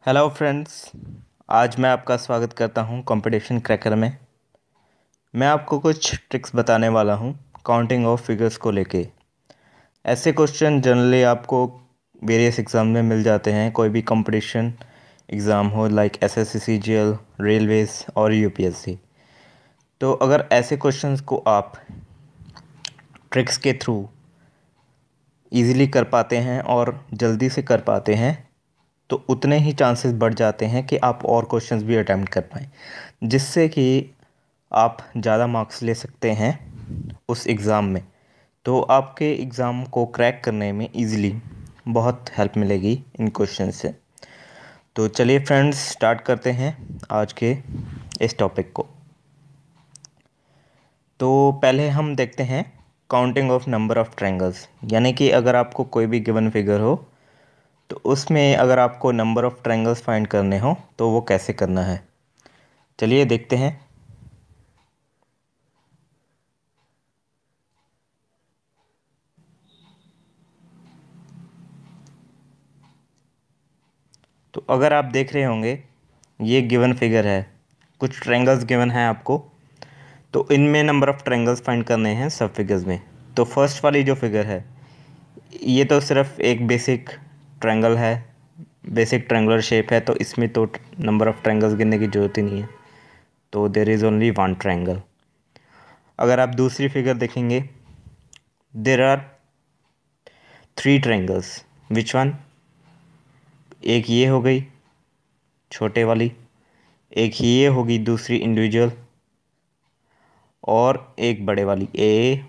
Hello friends. आज मैं आपका स्वागत करता हूं कंपटीशन क्रैकर में। मैं आपको कुछ ट्रिक्स बताने वाला हूं काउंटिंग ऑफ फिगर्स को लेके। ऐसे क्वेश्चन जनरली आपको वेरियस एग्ज़ाम में मिल जाते हैं, कोई भी कंपटीशन एग्ज़ाम हो लाइक एसएससी, सीजीएल, रेलवेज़ और यूपीएससी। तो अगर ऐसे क्वेश्चंस को आप ट्रिक्स के थ्रू इजीली कर पाते हैं और जल्दी से कर पाते हैं तो उतने ही चांसेस बढ़ जाते हैं कि आप और क्वेश्चंस भी अटेम्प्ट कर पाएँ, जिससे कि आप ज़्यादा मार्क्स ले सकते हैं उस एग्ज़ाम में। तो आपके एग्ज़ाम को क्रैक करने में इजीली बहुत हेल्प मिलेगी इन क्वेश्चन से। तो चलिए फ्रेंड्स, स्टार्ट करते हैं आज के इस टॉपिक को। तो पहले हम देखते हैं counting of number of triangles, यानी कि अगर आपको कोई भी गिवन फिगर हो तो उसमें अगर आपको नंबर ऑफ़ ट्रायंगल्स फाइंड करने हो तो वो कैसे करना है, चलिए देखते हैं। तो अगर आप देख रहे होंगे ये गिवन फिगर है, कुछ ट्रायंगल्स गिवन है आपको, तो इनमें नंबर ऑफ़ ट्रायंगल्स फाइंड करने हैं सब फिगर्स में। तो फर्स्ट वाली जो फिगर है ये तो सिर्फ एक बेसिक ट्रायंगल है, बेसिक ट्रायंगुलर शेप है, तो इसमें तो नंबर ऑफ़ ट्रायंगल्स गिनने की ज़रूरत ही नहीं है, तो there is only one triangle. अगर आप दूसरी फिगर देखेंगे, there are three triangles. Which one? एक ये हो गई छोटे वाली, एक ये होगी दूसरी इंडिविजुअल, और एक बड़े वाली ए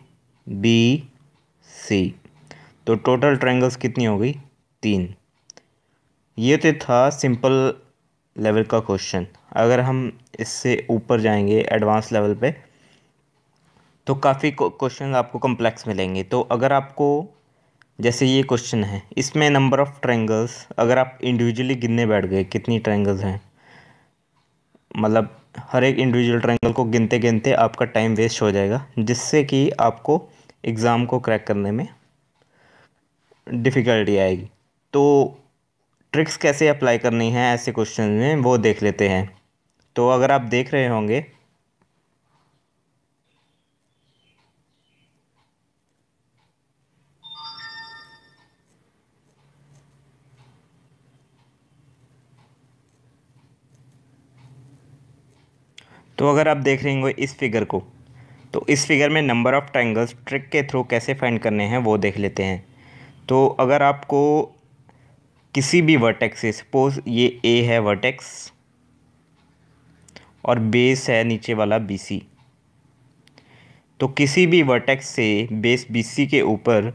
बी सी। तो टोटल ट्रायंगल्स कितनी हो गई? 3। ये तो था सिंपल लेवल का क्वेश्चन। अगर हम इससे ऊपर जाएंगे एडवांस लेवल पे तो काफ़ी क्वेश्चन आपको कॉम्प्लेक्स मिलेंगे। तो अगर आपको, जैसे ये क्वेश्चन है, इसमें नंबर ऑफ़ ट्रायंगल्स अगर आप इंडिविजुअली गिनने बैठ गए कितनी ट्रायंगल्स हैं, मतलब हर एक इंडिविजुअल ट्रायंगल को गिनते गिनते आपका टाइम वेस्ट हो जाएगा, जिससे कि आपको एग्ज़ाम को क्रैक करने में डिफ़िकल्टी आएगी। तो ट्रिक्स कैसे अप्लाई करनी है ऐसे क्वेश्चन में वो देख लेते हैं। तो अगर आप देख रहे होंगे, तो अगर आप देख रहे होंगे इस फिगर को, तो इस फिगर में नंबर ऑफ़ ट्रायंगल्स ट्रिक के थ्रू कैसे फाइंड करने हैं वो देख लेते हैं। तो अगर आपको किसी भी वर्टेक्स से, सपोज़ ये ए है वर्टेक्स और बेस है नीचे वाला बी सी, तो किसी भी वर्टेक्स से बेस बी सी के ऊपर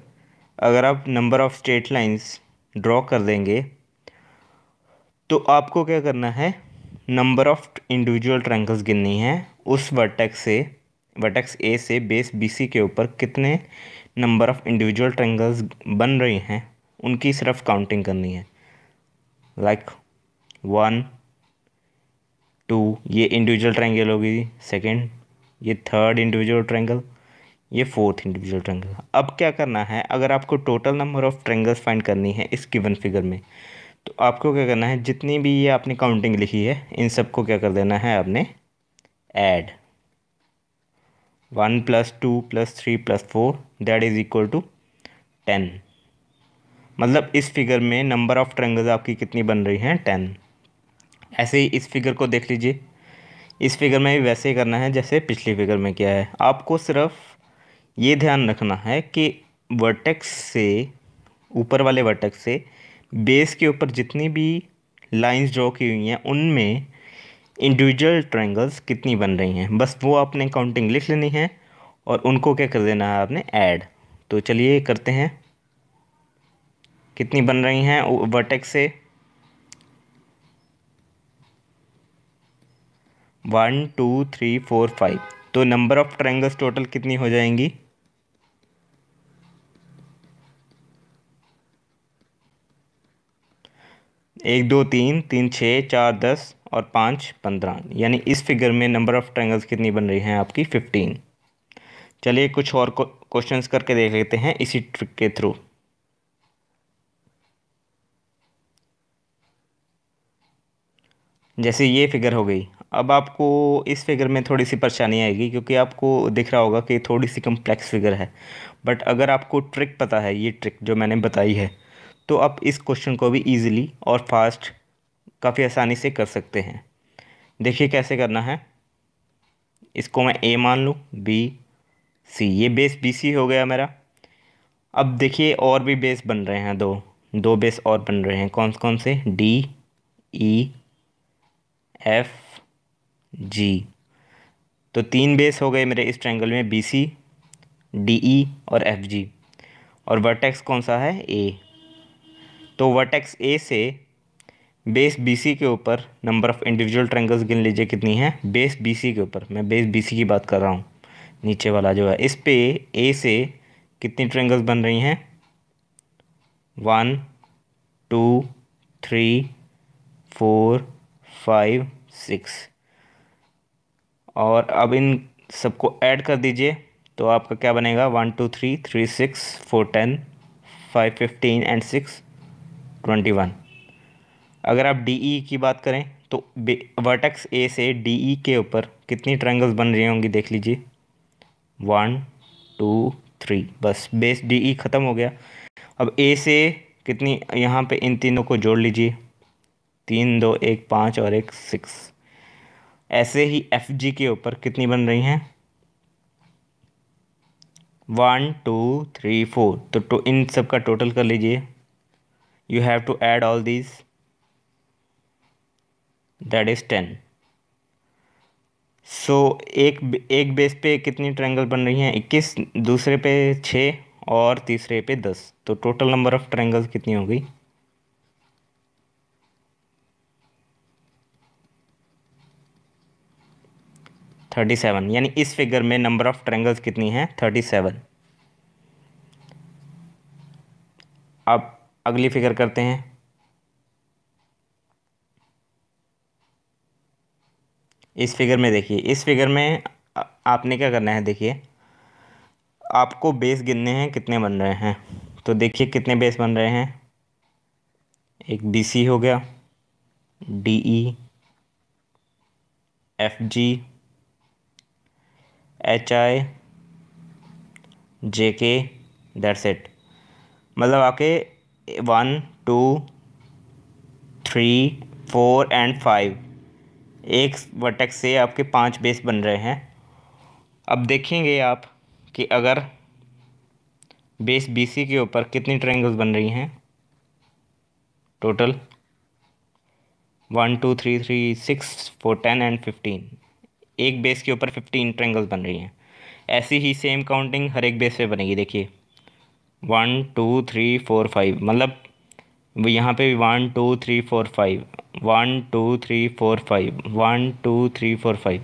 अगर आप number of straight lines draw कर देंगे तो आपको क्या करना है, नंबर ऑफ़ इंडिविजुअल ट्रायंगल्स गिननी है उस वर्टेक्स से, वर्टेक्स ए से बेस बी सी के ऊपर कितने नंबर ऑफ़ इंडिविजुअल ट्रायंगल्स बन रही हैं उनकी सिर्फ काउंटिंग करनी है। लाइक 1 2, ये इंडिविजुअल ट्रायंगल होगी, सेकंड ये थर्ड इंडिविजुअल ट्रायंगल, ये फोर्थ इंडिविजुअल ट्रायंगल। अब क्या करना है, अगर आपको total number of triangles find करनी है इस गिवन फिगर में, तो आपको क्या करना है, जितनी भी ये आपने काउंटिंग लिखी है इन सबको क्या कर देना है आपने add. 1 + 2 + 3 + 4 that is equal to 10। मतलब इस फिगर में नंबर ऑफ़ ट्रायंगल्स आपकी कितनी बन रही हैं? 10। ऐसे ही इस फिगर को देख लीजिए, इस फिगर में भी वैसे ही करना है जैसे पिछली फिगर में किया है। आपको सिर्फ ये ध्यान रखना है कि वर्टेक्स से, ऊपर वाले वर्टेक्स से बेस के ऊपर जितनी भी लाइंस ड्रॉ की हुई हैं उनमें इंडिविजुअल ट्रायंगल्स कितनी बन रही हैं, बस वो आपने काउंटिंग लिख लेनी है और उनको क्या कर देना है आपने ऐड। तो चलिए करते हैं, कितनी बन रही हैं वर्टेक्स से? 1 2 3 4 5। तो नंबर ऑफ़ ट्रायंगल्स टोटल कितनी हो जाएंगी? 1 2 3 3 6 4 10 और 5 15, यानी इस फिगर में नंबर ऑफ़ ट्रायंगल्स कितनी बन रही हैं आपकी? 15। चलिए कुछ और क्वेश्चंस करके देख लेते हैं इसी ट्रिक के थ्रू। जैसे ये फिगर हो गई। अब आपको इस फिगर में थोड़ी सी परेशानी आएगी क्योंकि आपको दिख रहा होगा कि थोड़ी सी कम्प्लेक्स फिगर है। बट अगर आपको ट्रिक पता है, ये ट्रिक जो मैंने बताई है, तो आप इस क्वेश्चन को भी इजीली और फास्ट काफ़ी आसानी से कर सकते हैं। देखिए कैसे करना है। इसको मैं ए मान लूँ, बी सी, ये बेस बी सी हो गया मेरा। अब देखिए और भी बेस बन रहे हैं, दो दो बेस और बन रहे हैं। कौन कौन से? डी, ई, एफ, जी। तो तीन बेस हो गए मेरे इस ट्रायंगल में, बी सी, डी ई और एफ जी। और वर्टेक्स कौन सा है? ए। तो वर्टेक्स ए से बेस बी सी के ऊपर नंबर ऑफ़ इंडिविजुअल ट्रायंगल्स गिन लीजिए कितनी है। बेस बी सी के ऊपर, मैं बेस बी सी की बात कर रहा हूँ, नीचे वाला जो है, इस पे ए से कितनी ट्रायंगल्स बन रही हैं? 1 2 3 4 5 6। और अब इन सबको ऐड कर दीजिए तो आपका क्या बनेगा? 1 2 3 3 6 4 10 5 15 एंड 6 21। अगर आप डी ई की बात करें तो वर्टेक्स ए से डी ई के ऊपर कितनी ट्रायंगल्स बन रही होंगी देख लीजिए। 1 2 3, बस बेस डी ई ख़त्म हो गया। अब ए से कितनी, यहाँ पे इन तीनों को जोड़ लीजिए, 3 2 1 5 और 1 6। ऐसे ही एफ जी के ऊपर कितनी बन रही हैं? 1 2 3 4। तो इन सब का टोटल कर लीजिए। You have to add all these, that is 10। So एक बेस पे कितनी ट्रायंगल बन रही हैं? 21, दूसरे पे 6 और तीसरे पे 10। तो टोटल नंबर ऑफ़ ट्रायंगल्स कितनी हो गई? 37। यानी इस फिगर में नंबर ऑफ़ ट्रायंगल्स कितनी हैं? 37। अब अगली फिगर करते हैं। इस फिगर में देखिए, इस फिगर में आपने क्या करना है, देखिए आपको बेस गिनने हैं कितने बन रहे हैं। तो देखिए कितने बेस बन रहे हैं। एक बी सी हो गया, D E, F G, H I, J K, that's it. मतलब आपके 1 2 3 4 एंड 5, एक वर्टेक्स से आपके 5 बेस बन रहे हैं। अब देखेंगे आप कि अगर बेस बी सी के ऊपर कितनी ट्रायंगल्स बन रही हैं टोटल। 1 2 3 3 6 4 10 एंड 15। एक बेस के ऊपर 15 ट्रायंगल्स बन रही हैं। ऐसी ही सेम काउंटिंग हर एक बेस पे बनेगी। देखिए 1 2 3 4 5, मतलब वो यहाँ पे 1 2 3 4 5, 1 2 3 4 5, 1 2 3 4 5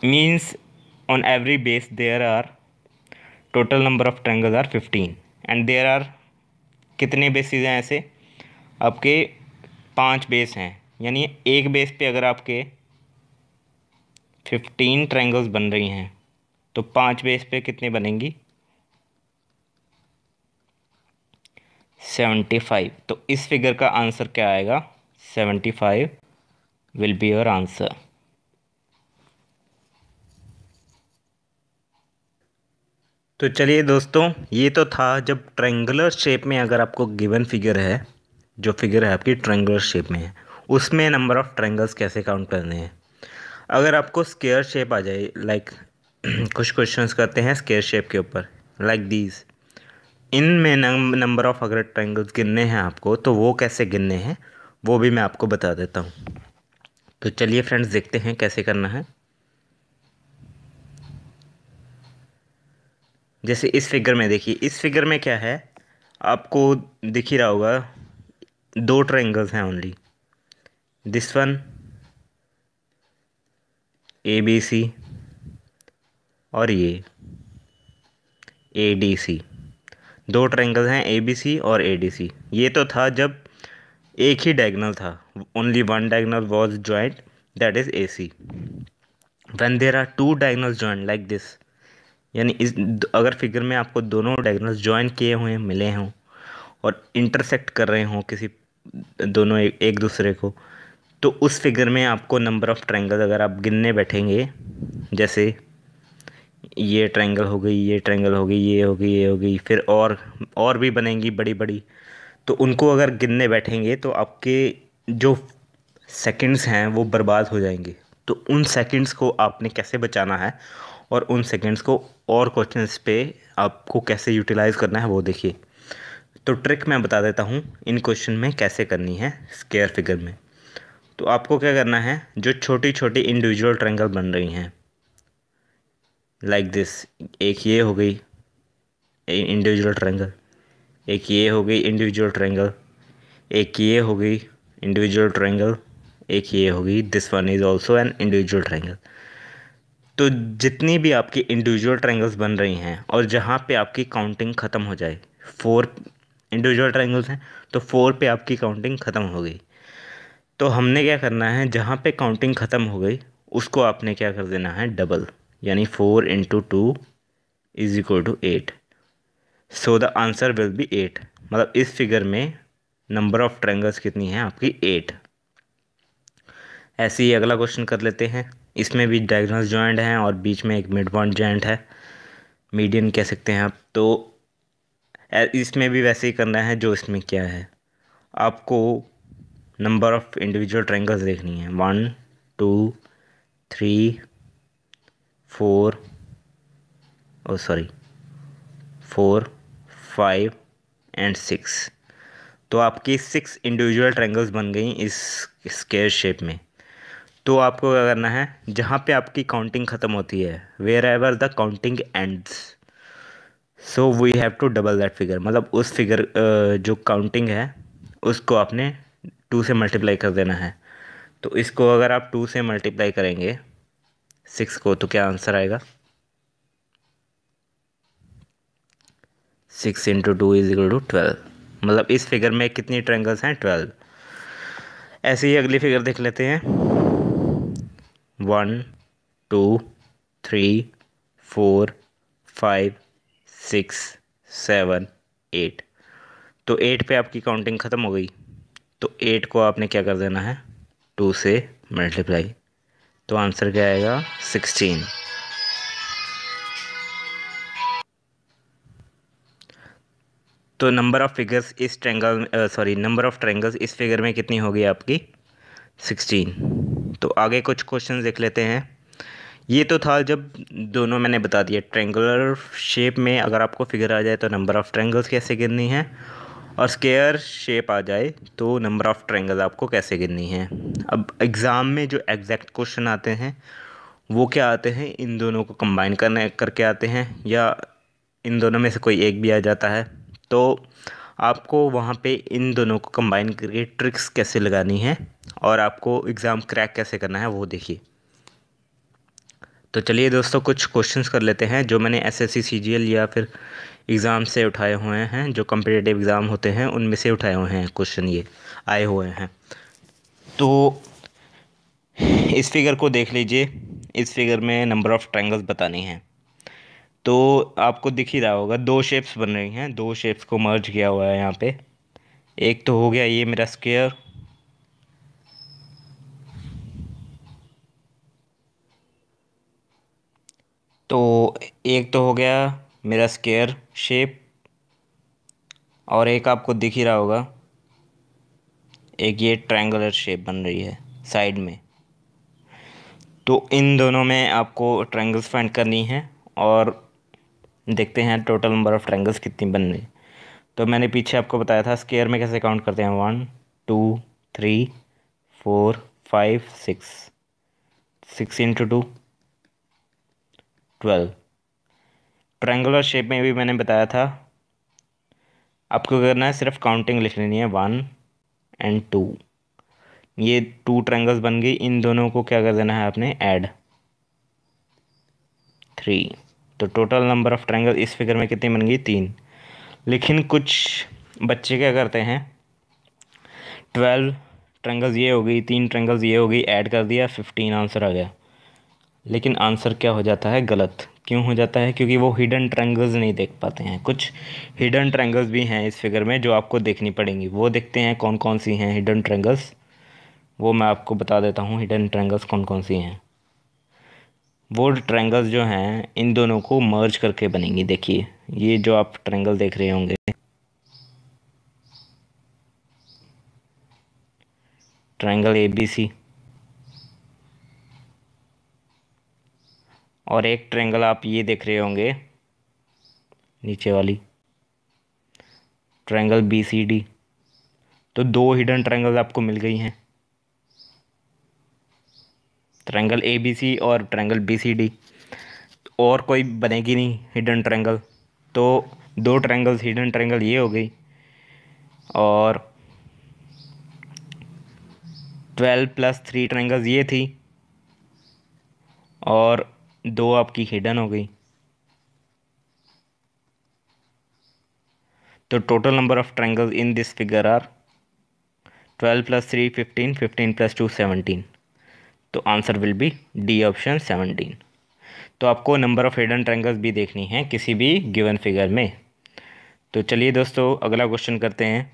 means on every base there are total number of triangles are 15 and there are कितने बेसिस हैं ऐसे? आपके 5 बेस हैं। यानी एक बेस पे अगर आपके 15 ट्रायंगल्स बन रही हैं तो 5 बेस पे कितने बनेंगी? 75। तो इस फिगर का आंसर क्या आएगा? 75 विल बी योर आंसर। तो चलिए दोस्तों, ये तो था जब ट्रायंगुलर शेप में अगर आपको गिवन फिगर है, जो फिगर है आपकी ट्रायंगुलर शेप में है, उसमें नंबर ऑफ़ ट्रायंगल्स कैसे काउंट करने हैं। अगर आपको स्क्वायर शेप आ जाए, लाइक कुछ क्वेश्चंस करते हैं स्क्वायर शेप के ऊपर, लाइक दीज, इनमें नंबर ऑफ़ अगर ट्रायंगल्स गिनने हैं आपको तो वो कैसे गिनने हैं वो भी मैं आपको बता देता हूँ। तो चलिए फ्रेंड्स देखते हैं कैसे करना है। जैसे इस फिगर में देखिए, इस फिगर में क्या है आपको दिख ही रहा होगा, 2 ट्रायंगल्स हैं only, this one A B C और ये ए डी सी। 2 ट्रायंगल हैं ए बी सी और ए डी सी। ये तो था जब एक ही डायगोनल था, only one diagonal was joint, that is A C. When there are 2 diagonals joint like this, यानी इस अगर फिगर में आपको दोनों डायगोनल्स जॉइन किए हुए मिले हों और इंटरसेक्ट कर रहे हों किसी दोनों एक दूसरे को, तो उस फिगर में आपको नंबर ऑफ़ ट्रायंगल अगर आप गिनने बैठेंगे, जैसे ये ट्रायंगल हो गई, ये ट्रायंगल हो गई, ये हो गई, ये हो गई, फिर और भी बनेंगी बड़ी बड़ी, तो उनको अगर गिनने बैठेंगे तो आपके जो सेकंड्स हैं वो बर्बाद हो जाएंगे। तो उन सेकंड्स को आपने कैसे बचाना है और उन सेकंड्स को और क्वेश्चंस पे आपको कैसे यूटिलाइज़ करना है वो देखिए। तो ट्रिक मैं बता देता हूँ इन क्वेश्चन में कैसे करनी है स्क्वायर फिगर में। तो आपको क्या करना है, जो छोटी छोटी इंडिविजुअल ट्रायंगल बन रही हैं लाइक दिस, एक ये हो गई इंडिविजुअल ट्रायंगल, एक ये हो गई इंडिविजुअल ट्रायंगल, एक ये हो गई इंडिविजुअल ट्रायंगल, एक ये हो गई, this one is also an individual triangle. तो जितनी भी आपकी इंडिविजुअल ट्रायंगल्स बन रही हैं और जहाँ पे आपकी काउंटिंग ख़त्म हो जाए, 4 इंडिविजुअल ट्रायंगल्स हैं तो 4 पे आपकी काउंटिंग ख़त्म हो गई। तो हमने क्या करना है, जहाँ पे काउंटिंग ख़त्म हो गई उसको आपने क्या कर देना है, डबल, यानी 4 × 2 is equal to 8। So the answer will be 8। मतलब इस फिगर में नंबर ऑफ़ ट्रायंगल्स कितनी है आपकी, 8। ऐसे ही अगला क्वेश्चन कर लेते हैं। इसमें भी डायगोनल्स जॉइंट हैं और बीच में एक मिड पॉइंट जॉइंट है, मीडियन कह सकते हैं आप। तो इसमें भी वैसे ही करना है जो इसमें क्या है, आपको नंबर ऑफ़ इंडिविजुअल ट्रायंगल्स देखनी है, 1 2 3 4 4 5 एंड 6। तो आपकी 6 इंडिविजुअल ट्रायंगल्स बन गई इस स्क्वायर शेप में। तो आपको क्या करना है, जहाँ पे आपकी काउंटिंग ख़त्म होती है, wherever the counting ends, so we have to double that figure. मतलब उस फिगर जो काउंटिंग है उसको आपने 2 से मल्टीप्लाई कर देना है। तो इसको अगर आप 2 से मल्टीप्लाई करेंगे 6 को, तो क्या आंसर आएगा, 6 × 2 इज इक्वल टू 12। मतलब इस फिगर में कितनी ट्रायंगल्स हैं, 12। ऐसे ही अगली फिगर देख लेते हैं, 1 2 3 4 5 6 7 8। तो 8 पे आपकी काउंटिंग ख़त्म हो गई, तो 8 को आपने क्या कर देना है, 2 से मल्टीप्लाई। तो आंसर क्या आएगा, 16। तो नंबर ऑफ़ फिगर्स इस नंबर ऑफ़ ट्रायंगल्स इस फिगर में कितनी होगी आपकी, 16। तो आगे कुछ क्वेश्चन देख लेते हैं। ये तो था जब दोनों मैंने बता दिया, ट्रायंगुलर शेप में अगर आपको फिगर आ जाए तो नंबर ऑफ़ ट्रायंगल्स कैसे गिननी है, और स्क्वायर शेप आ जाए तो नंबर ऑफ़ ट्रायंगल आपको कैसे गिननी है। अब एग्ज़ाम में जो एग्जैक्ट क्वेश्चन आते हैं वो क्या आते हैं, इन दोनों को कंबाइन करके आते हैं, या इन दोनों में से कोई एक भी आ जाता है। तो आपको वहाँ पे इन दोनों को कंबाइन करके ट्रिक्स कैसे लगानी है और आपको एग्ज़ाम क्रैक कैसे करना है वो देखिए। तो चलिए दोस्तों, कुछ क्वेश्चंस कर लेते हैं जो मैंने एसएससी सीजीएल या फिर एग्ज़ाम से उठाए हुए हैं, जो कम्पिटिटिव एग्ज़ाम होते हैं उनमें से उठाए हुए हैं क्वेश्चन, ये आए हुए हैं। तो इस फिगर को देख लीजिए, इस फिगर में नंबर ऑफ़ ट्रायंगल्स बतानी हैं। तो आपको दिख ही रहा होगा 2 शेप्स बन रही हैं, 2 शेप्स को मर्ज किया हुआ है यहाँ पे। एक तो हो गया ये मेरा स्क्वायर, तो एक तो हो गया मेरा स्क्वायर शेप, और एक आपको दिख ही रहा होगा एक ये ट्रायंगुलर शेप बन रही है साइड में। तो इन दोनों में आपको ट्रायंगल्स फाइंड करनी है और देखते हैं टोटल नंबर ऑफ़ ट्रायंगल्स कितनी बन रही। तो मैंने पीछे आपको बताया था स्क्वायर में कैसे काउंट करते हैं, 1 2 3 4 5 6, 6 × 2 12। ट्रायंगुलर शेप में भी मैंने बताया था, आपको करना है सिर्फ काउंटिंग लिख लेनी है, 1 और 2। ये 2 ट्रायंगल्स बन गई, इन दोनों को क्या कर देना है आपने, ऐड, 3। तो टोटल नंबर ऑफ़ ट्रायंगल इस फिगर में कितनी बन गई, 3। लेकिन कुछ बच्चे क्या करते हैं, 12 ट्रायंगल्स ये हो गई, 3 ट्रायंगल्स ये हो गई, ऐड कर दिया, 15 आंसर आ गया। लेकिन आंसर क्या हो जाता है, गलत। क्यों हो जाता है, क्योंकि वो हिडन ट्रायंगल्स नहीं देख पाते हैं। कुछ हिडन ट्रायंगल्स भी हैं इस फिगर में जो आपको देखनी पड़ेंगी, वो देखते हैं कौन कौन सी हैं हिडन ट्रायंगल्स। वो मैं आपको बता देता हूँ हिडन ट्रायंगल्स कौन कौन सी हैं। वो ट्रायंगल्स जो हैं इन दोनों को मर्ज करके बनेंगी। देखिए ये जो आप ट्रायंगल देख रहे होंगे, ट्रायंगल ABC, और एक ट्रायंगल आप ये देख रहे होंगे नीचे वाली, ट्रायंगल BCD। तो दो हिडन ट्रायंगल्स आपको मिल गई हैं, ट्रायंगल ABC और ट्रायंगल BCD। और कोई बनेगी नहीं हिडन ट्रायंगल, तो दो ट्रायंगल्स हिडन ट्रायंगल ये हो गई, और 12+3 ट्रायंगल्स ये थी, और दो आपकी हिडन हो गई। तो total number of triangles in this figure are 12+3 15, 15+2 17। तो answer will be D option 17। तो आपको नंबर ऑफ हिडन ट्रायंगल्स भी देखनी है किसी भी गिवन फिगर में। तो चलिए दोस्तों अगला क्वेश्चन करते हैं।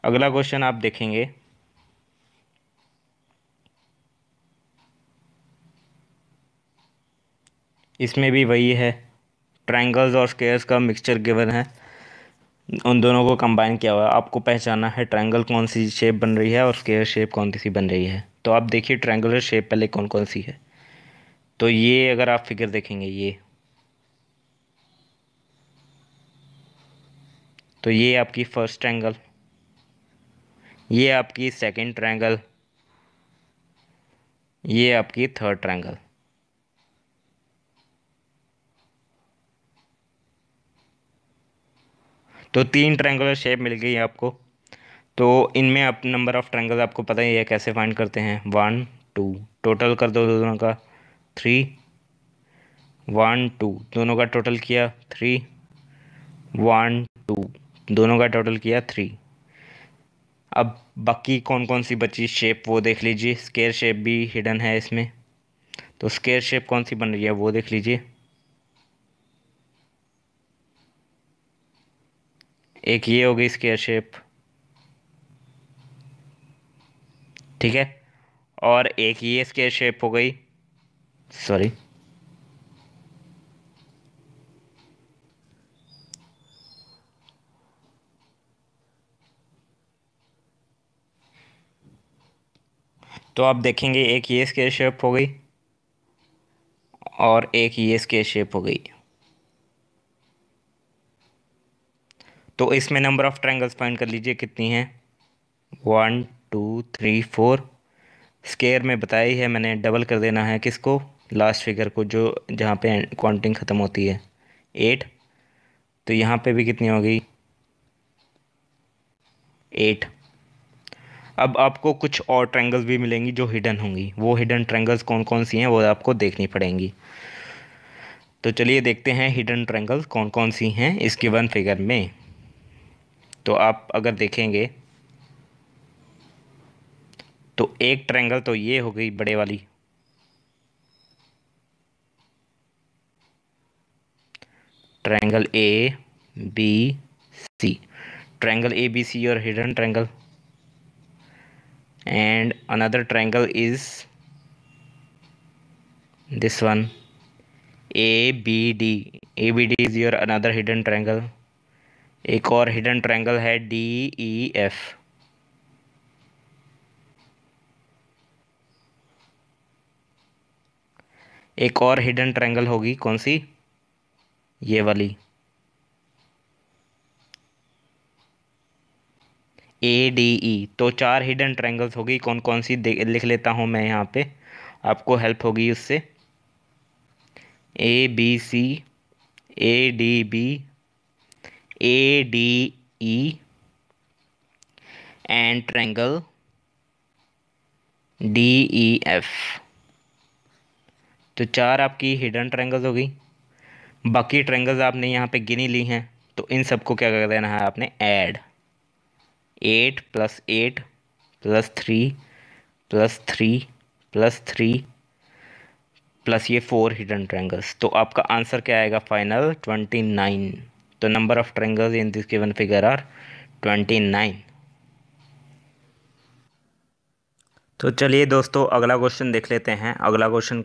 अगला क्वेश्चन आप देखेंगे, इसमें भी वही है, ट्रायंगल्स और स्क्वायर्स का मिक्सचर गिवन है, उन दोनों को कंबाइन किया हुआ है। आपको पहचानना है ट्रायंगल कौन सी शेप बन रही है और स्क्वायर शेप कौन सी बन रही है। तो आप देखिए ट्रायंगुलर शेप पहले कौन कौन सी है। तो ये अगर आप फिगर देखेंगे ये, तो ये आपकी फर्स्ट ट्रायंगल, ये आपकी सेकंड ट्रायंगल, ये आपकी थर्ड ट्रायंगल। तो तीन ट्रायंगुलर शेप मिल गई आपको। तो इनमें आप नंबर ऑफ ट्रायंगल आपको पता ही है कैसे फाइंड करते हैं, 1 2, टोटल कर दो दोनों का 3, 1 2 दोनों का टोटल किया 3, 1 2 दोनों का टोटल किया 3। अब बाकी कौन कौन सी बची शेप वो देख लीजिए। स्क्वायर शेप भी हिडन है इसमें, तो स्क्वायर शेप कौन सी बन रही है वो देख लीजिए। एक ये हो गई स्क्वायर शेप, ठीक है, और एक ये स्क्वायर शेप हो गई, सॉरी, तो आप देखेंगे एक ये स्क्वायर शेप हो गई और एक ये स्क्वायर शेप हो गई। तो इसमें नंबर ऑफ ट्रायंगल्स फाइंड कर लीजिए कितनी हैं, 1 2 3 4। स्क्वायर में बताया ही है मैंने, डबल कर देना है किसको, लास्ट फिगर को, जो जहाँ पे काउंटिंग ख़त्म होती है 8। तो यहाँ पे भी कितनी हो गई 8। अब आपको कुछ और ट्रायंगल्स भी मिलेंगी जो हिडन होंगी, वो हिडन ट्रायंगल्स कौन कौन सी हैं वो आपको देखनी पड़ेंगी। तो चलिए देखते हैं हिडन ट्रायंगल्स कौन कौन सी हैं इस गिवन फिगर में। तो आप अगर देखेंगे तो एक ट्रायंगल तो ये हो गई बड़े वाली, ट्रायंगल ABC, ट्रायंगल ABC और hidden triangle. and another triangle is this one, ABD is your another hidden triangle। एक और हिडन ट्रायंगल है DEF। एक और हिडन ट्रायंगल होगी कौन सी, ये वाली, ADE। तो चार हिडन ट्रायंगल्स होगी, कौन कौन सी लिख लेता हूँ मैं यहाँ पे, आपको हेल्प होगी उससे। ABC, ADB, ADE and triangle DEF। तो चार आपकी हिडन ट्रायंगल्स हो गई। बाकी ट्रायंगल्स आपने यहाँ पे गिनी ली हैं, तो इन सबको क्या कर देना है आपने, ऐड, 8 + 8 + 3 + 3 + 3 प्लस ये 4 हिडन ट्रायंगल्स। तो आपका आंसर क्या आएगा फाइनल, 29। तो number of triangles in this given figure are 29। तो चलिए दोस्तों अगला क्वेश्चन देख लेते हैं। अगला क्वेश्चन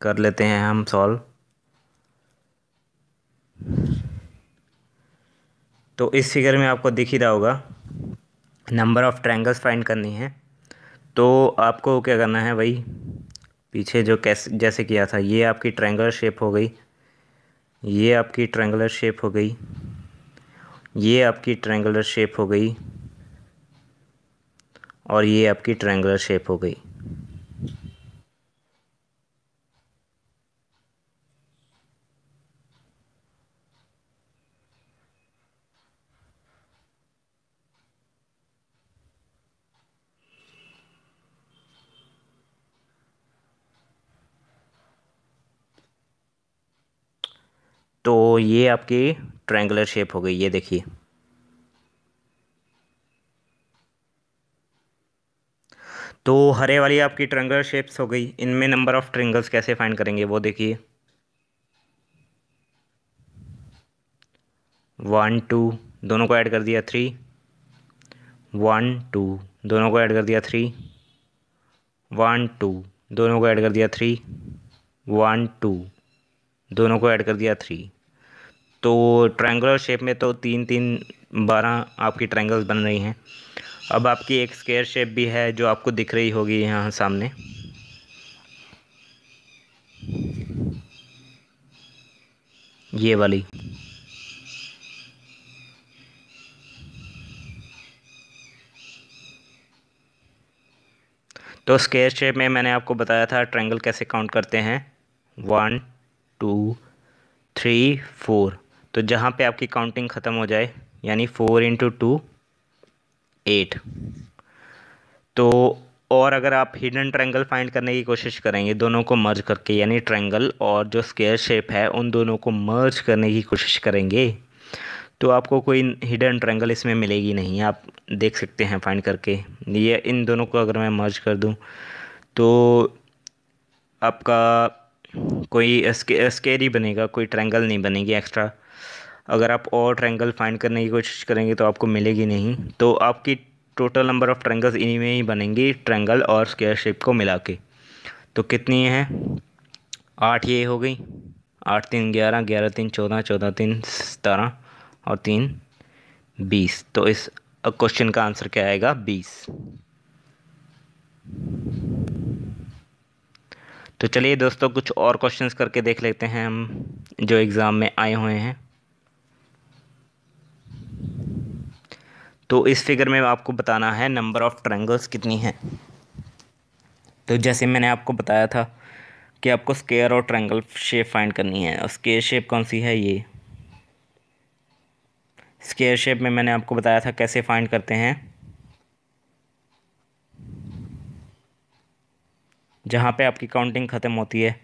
कर लेते हैं हम सॉल्व। तो इस फिगर में आपको दिख ही रहा होगा, नंबर ऑफ़ ट्रायंगल्स फाइंड करनी है। तो आपको क्या करना है, वही पीछे जो कैसे जैसे किया था, ये आपकी ट्रायंगुलर शेप हो गई, ये आपकी ट्रायंगुलर शेप हो गई, ये आपकी ट्रायंगुलर शेप हो गई, और ये आपकी ट्रायंगुलर शेप हो गई। तो ये आपकी ट्रायंगुलर शेप हो गई, ये देखिए। तो हरे वाली आपकी ट्रायंगुलर शेप्स हो गई। इनमें नंबर ऑफ़ ट्रायंगल्स कैसे फाइंड करेंगे वो देखिए। 1 2 दोनों को ऐड कर दिया 3, 1 2 दोनों को ऐड कर दिया 3, 1 2 दोनों को ऐड कर दिया 3, 1 2 दोनों को ऐड कर दिया 3। तो ट्रायंगुलर शेप में तो 3 3 12 आपकी ट्रायंगल्स बन रही हैं। अब आपकी एक स्क्वायर शेप भी है जो आपको दिख रही होगी यहाँ सामने, ये वाली। तो स्क्वायर शेप में मैंने आपको बताया था ट्रायंगल कैसे काउंट करते हैं, 1 2 3 4। तो जहाँ पे आपकी काउंटिंग ख़त्म हो जाए, यानी 4 × 2 8। तो और अगर आप हिडन ट्रायंगल फाइंड करने की कोशिश करेंगे दोनों को मर्ज करके, यानी ट्रायंगल और जो स्क्वायर शेप है उन दोनों को मर्ज करने की कोशिश करेंगे, तो आपको कोई हिडन ट्रायंगल इसमें मिलेगी नहीं। आप देख सकते हैं फाइंड करके। ये इन दोनों को अगर मैं मर्ज कर दूं तो आपका कोई स्क्वायर ही बनेगा, कोई ट्रायंगल नहीं बनेगी एक्स्ट्रा। अगर आप और ट्रायंगल फाइंड करने की कोशिश करेंगे तो आपको मिलेगी नहीं। तो आपकी टोटल नंबर ऑफ़ ट्रायंगल्स इन्हीं में ही बनेंगी, ट्रायंगल और स्क्वायर शेप को मिला के। तो कितनी है, 8 ये हो गई, 8 3 11, 11 3 14, 14 3 17 और 3 20। तो इस क्वेश्चन का आंसर क्या आएगा, 20। तो चलिए दोस्तों कुछ और क्वेश्चंस करके देख लेते हैं हम जो एग्ज़ाम में आए हुए हैं। तो इस फिगर में आपको बताना है नंबर ऑफ़ ट्रायंगल्स कितनी है। तो जैसे मैंने आपको बताया था कि आपको स्क्वायर और ट्रायंगल शेप फाइंड करनी है। और स्क्वायर शेप कौन सी है, ये स्क्वायर शेप में मैंने आपको बताया था कैसे फाइंड करते हैं। जहाँ पे आपकी काउंटिंग ख़त्म होती है,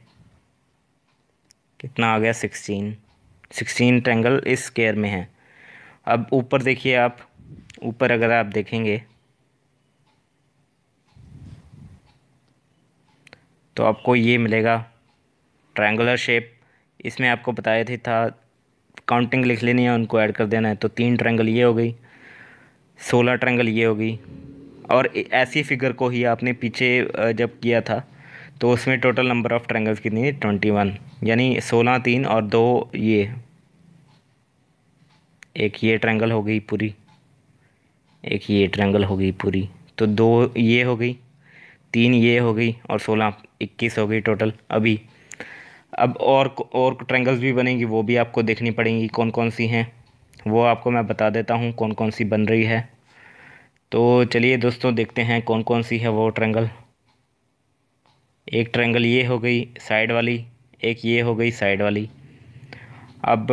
कितना आ गया, 16 ट्रायंगल इस स्क्वायर में है। अब ऊपर देखिए आप, ऊपर अगर आप देखेंगे तो आपको ये मिलेगा ट्रायंगुलर शेप। इसमें आपको बताया था काउंटिंग लिख लेनी है, उनको ऐड कर देना है। तो 3 ट्रायंगल ये हो गई, 16 ट्रायंगल ये हो गई। और ऐसी फिगर को ही आपने पीछे जब किया था तो उसमें टोटल नंबर ऑफ़ ट्रायंगल्स कितनी है, 21। यानी 16 3 और 2 ये, एक ये ट्रायंगल हो गई पूरी, एक ये ट्रायंगल हो गई पूरी। तो 2 ये हो गई, 3 ये हो गई, और 16 21 हो गई टोटल। अभी अब और ट्रायंगल्स भी बनेंगी, वो भी आपको देखनी पड़ेंगी कौन कौन सी हैं। वो आपको मैं बता देता हूँ कौन कौन सी बन रही है। तो चलिए दोस्तों देखते हैं कौन कौन सी है वो ट्रायंगल। एक ट्रायंगल ये हो गई साइड वाली, एक ये हो गई साइड वाली। अब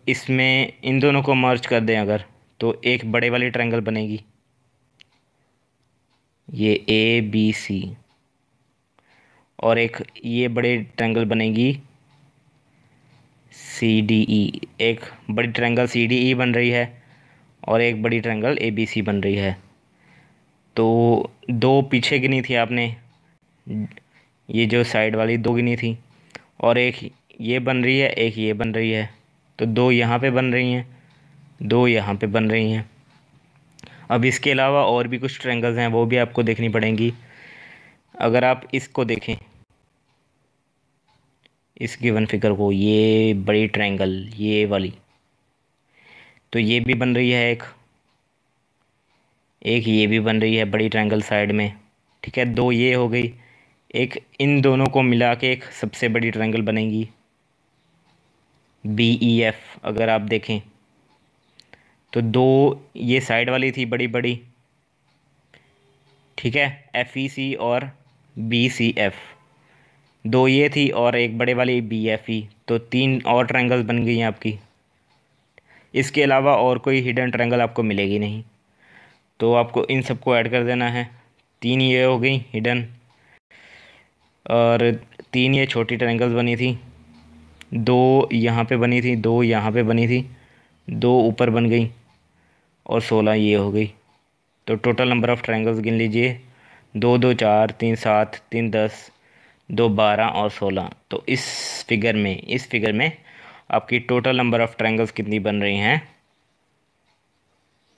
इसमें इन दोनों को मर्ज कर दें अगर, तो एक बड़े वाली ट्रायंगल बनेगी, ये ABC। और एक ये बड़े ट्रायंगल बनेगी CDE। एक बड़ी ट्रायंगल CDE बन रही है और एक बड़ी ट्रायंगल ABC बन रही है। तो 2 पीछे गिनी थी आपने, ये जो साइड वाली 2 गिनी थी, और एक ये बन रही है, एक ये बन रही है। तो 2 यहाँ पे बन रही हैं, 2 यहाँ पे बन रही हैं। अब इसके अलावा और भी कुछ ट्रायंगल्स हैं, वो भी आपको देखनी पड़ेंगी। अगर आप इसको देखें, इस गिवन फिगर को, ये बड़ी ट्रायंगल ये वाली, तो ये भी बन रही है एक ये भी बन रही है बड़ी ट्रायंगल साइड में, ठीक है। दो ये हो गई, एक इन दोनों को मिला के एक सबसे बड़ी ट्रायंगल बनेगी BEF। अगर आप देखें तो दो ये साइड वाली थी बड़ी बड़ी, ठीक है, FEC और BCF, दो ये थी और एक बड़े वाली BFE, तो तीन और ट्रायंगल्स बन गई हैं आपकी। इसके अलावा और कोई हिडन ट्रायंगल आपको मिलेगी नहीं, तो आपको इन सबको ऐड कर देना है। तीन ये हो गई हिडन, और तीन ये छोटी ट्रायंगल्स बनी थी, दो यहाँ पे बनी थी, दो यहाँ पे बनी थी, दो ऊपर बन गई, और 16 ये हो गई। तो टोटल नंबर ऑफ़ ट्रायंगल्स गिन लीजिए, 2 2 4 3 7 3 10 2 12 और 16। तो इस फिगर में आपकी टोटल नंबर ऑफ़ ट्रायंगल्स कितनी बन रही हैं?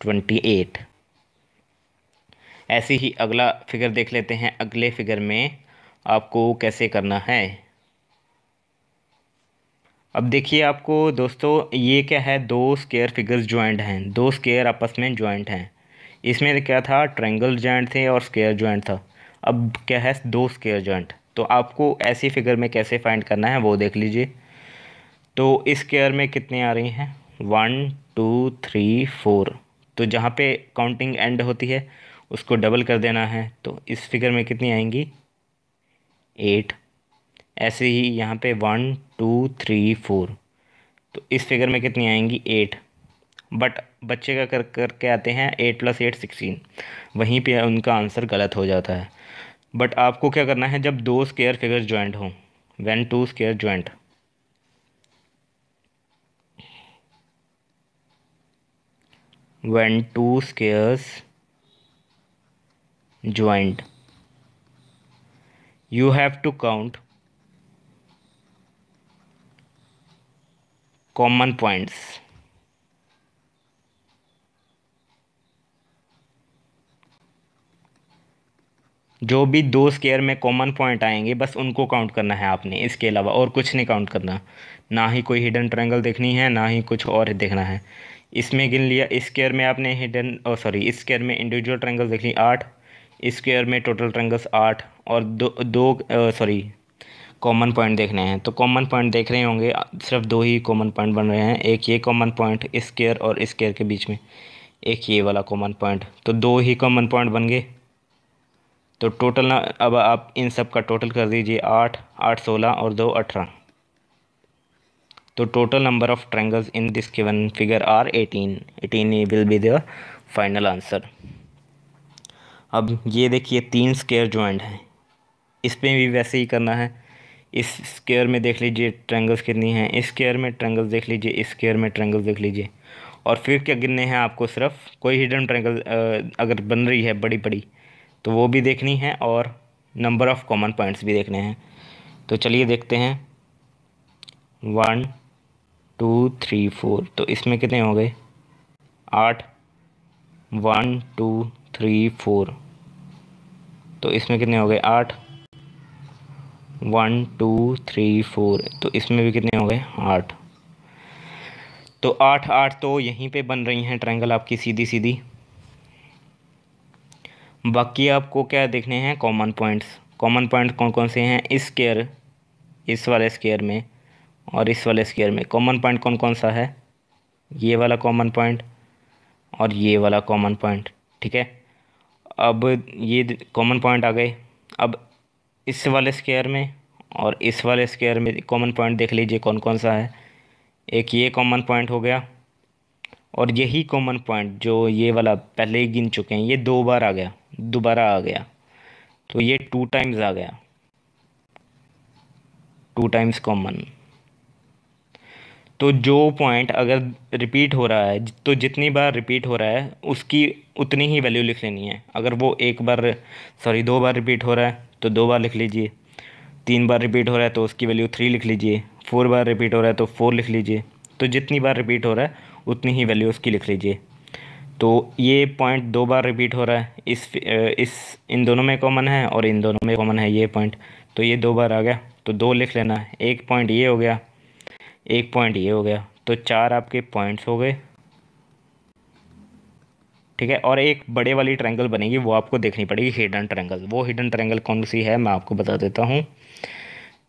28। ऐसे ही अगला फिगर देख लेते हैं। अगले फिगर में आपको कैसे करना है। अब देखिए आपको दोस्तों, ये क्या है, दो स्क्वायर फिगर्स ज्वाइंट हैं, दो स्क्वायर आपस में ज्वाइंट हैं। इसमें क्या था, ट्रायंगल ज्वाइंट थे और स्क्वायर ज्वाइंट था। अब क्या है, दो स्क्वायर ज्वाइंट। तो आपको ऐसी फिगर में कैसे फाइंड करना है वो देख लीजिए। तो इस स्क्वायर में कितने आ रही हैं? 1 2 3 4। तो जहाँ पे काउंटिंग एंड होती है उसको डबल कर देना है। तो इस फिगर में कितनी आएंगी? 8। ऐसे ही यहाँ पे 1 2 3 4। तो इस फिगर में कितनी आएंगी? 8। बट बच्चे का करके आते हैं 8 + 8 16, वहीं पे उनका आंसर गलत हो जाता है। बट आपको क्या करना है, जब दो स्क्वायर फिगर्स ज्वाइंट हों, when two square joint, when two squares joined, you have to count common points। जो भी दो स्क्वायर में कॉमन पॉइंट आएंगे बस उनको काउंट करना है आपने, इसके अलावा और कुछ नहीं काउंट करना। ना ही कोई हिडन ट्रायंगल देखनी है, ना ही कुछ और देखना है। इसमें गिन लिया, इस स्क्वायर में आपने इस स्क्वायर में इंडिविजुअल ट्रायंगल देख ली 8, इस स्क्वायर में टोटल ट्रायंगल्स 8, और कॉमन पॉइंट देखने हैं। तो कॉमन पॉइंट देख रहे होंगे, सिर्फ दो ही कॉमन पॉइंट बन रहे हैं, एक ये कॉमन पॉइंट इस स्क्वायर और इस स्क्वायर के बीच में, एक ये वाला कॉमन पॉइंट। तो दो ही कॉमन पॉइंट बन गए। तो टोटल ना, अब आप इन सब का टोटल कर दीजिए, 8 8 16 और 2 18। तो total number of triangles in this given figure are 18। 18 will be the final answer. अब ये देखिए तीन स्क्वायर ज्वाइंट हैं, इसमें भी वैसे ही करना है। इस स्क्वायर में देख लीजिए ट्रायंगल्स कितनी हैं, इस स्क्वायर में ट्रायंगल्स देख लीजिए, इस स्क्वायर में ट्रायंगल्स देख लीजिए। और फिर क्या गिनने हैं आपको, सिर्फ कोई हिडन ट्रायंगल अगर बन रही है बड़ी बड़ी तो वो भी देखनी है, और नंबर ऑफ़ कॉमन पॉइंट्स भी देखने हैं। तो चलिए देखते हैं। 1 2 3 4। तो इसमें कितने हो गए? 8। 1 2 3 4। तो इसमें कितने हो गए? 8। 1 2 3 4। तो इसमें भी कितने हो गए? 8। तो 8 8 तो यहीं पे बन रही हैं ट्रायंगल आपकी सीधी सीधी। बाकी आपको क्या देखने हैं? Common points. कॉमन पॉइंट कौन कौन से हैं? इस स्क्वायर, इस वाले स्क्वायर में और इस वाले स्क्वायर में कॉमन पॉइंट कौन कौन सा है? ये वाला कॉमन पॉइंट और ये वाला कॉमन पॉइंट, ठीक है। अब ये कॉमन पॉइंट आ गए। अब इस वाले स्क्वायर में और इस वाले स्क्वायर में कॉमन पॉइंट देख लीजिए कौन कौन सा है। एक ये कॉमन पॉइंट हो गया, और यही कॉमन पॉइंट जो ये वाला पहले ही गिन चुके हैं, ये दो बार आ गया, दोबारा आ गया, तो ये 2 टाइम्स आ गया, 2 टाइम्स कॉमन। तो जो पॉइंट अगर रिपीट हो रहा है, तो जितनी बार रिपीट हो रहा है उसकी उतनी ही वैल्यू लिख लेनी है। अगर वो दो बार रिपीट हो रहा है तो 2 बार लिख लीजिए, 3 बार रिपीट हो रहा है तो उसकी वैल्यू 3 लिख लीजिए, 4 बार रिपीट हो रहा है तो 4 लिख लीजिए। तो जितनी बार रिपीट हो रहा है उतनी ही वैल्यू उसकी लिख लीजिए। तो ये पॉइंट 2 बार रिपीट हो रहा है, इन दोनों में कॉमन है और इन दोनों में कॉमन है ये पॉइंट, तो ये 2 बार आ गया, तो 2 लिख लेना है। एक पॉइंट ये हो गया, एक पॉइंट ये हो गया, तो 4 आपके पॉइंट्स हो गए, ठीक है। और एक बड़े वाली ट्रायंगल बनेगी, वो आपको देखनी पड़ेगी, हिडन ट्रायंगल। वो हिडन ट्रायंगल कौन सी है मैं आपको बता देता हूँ।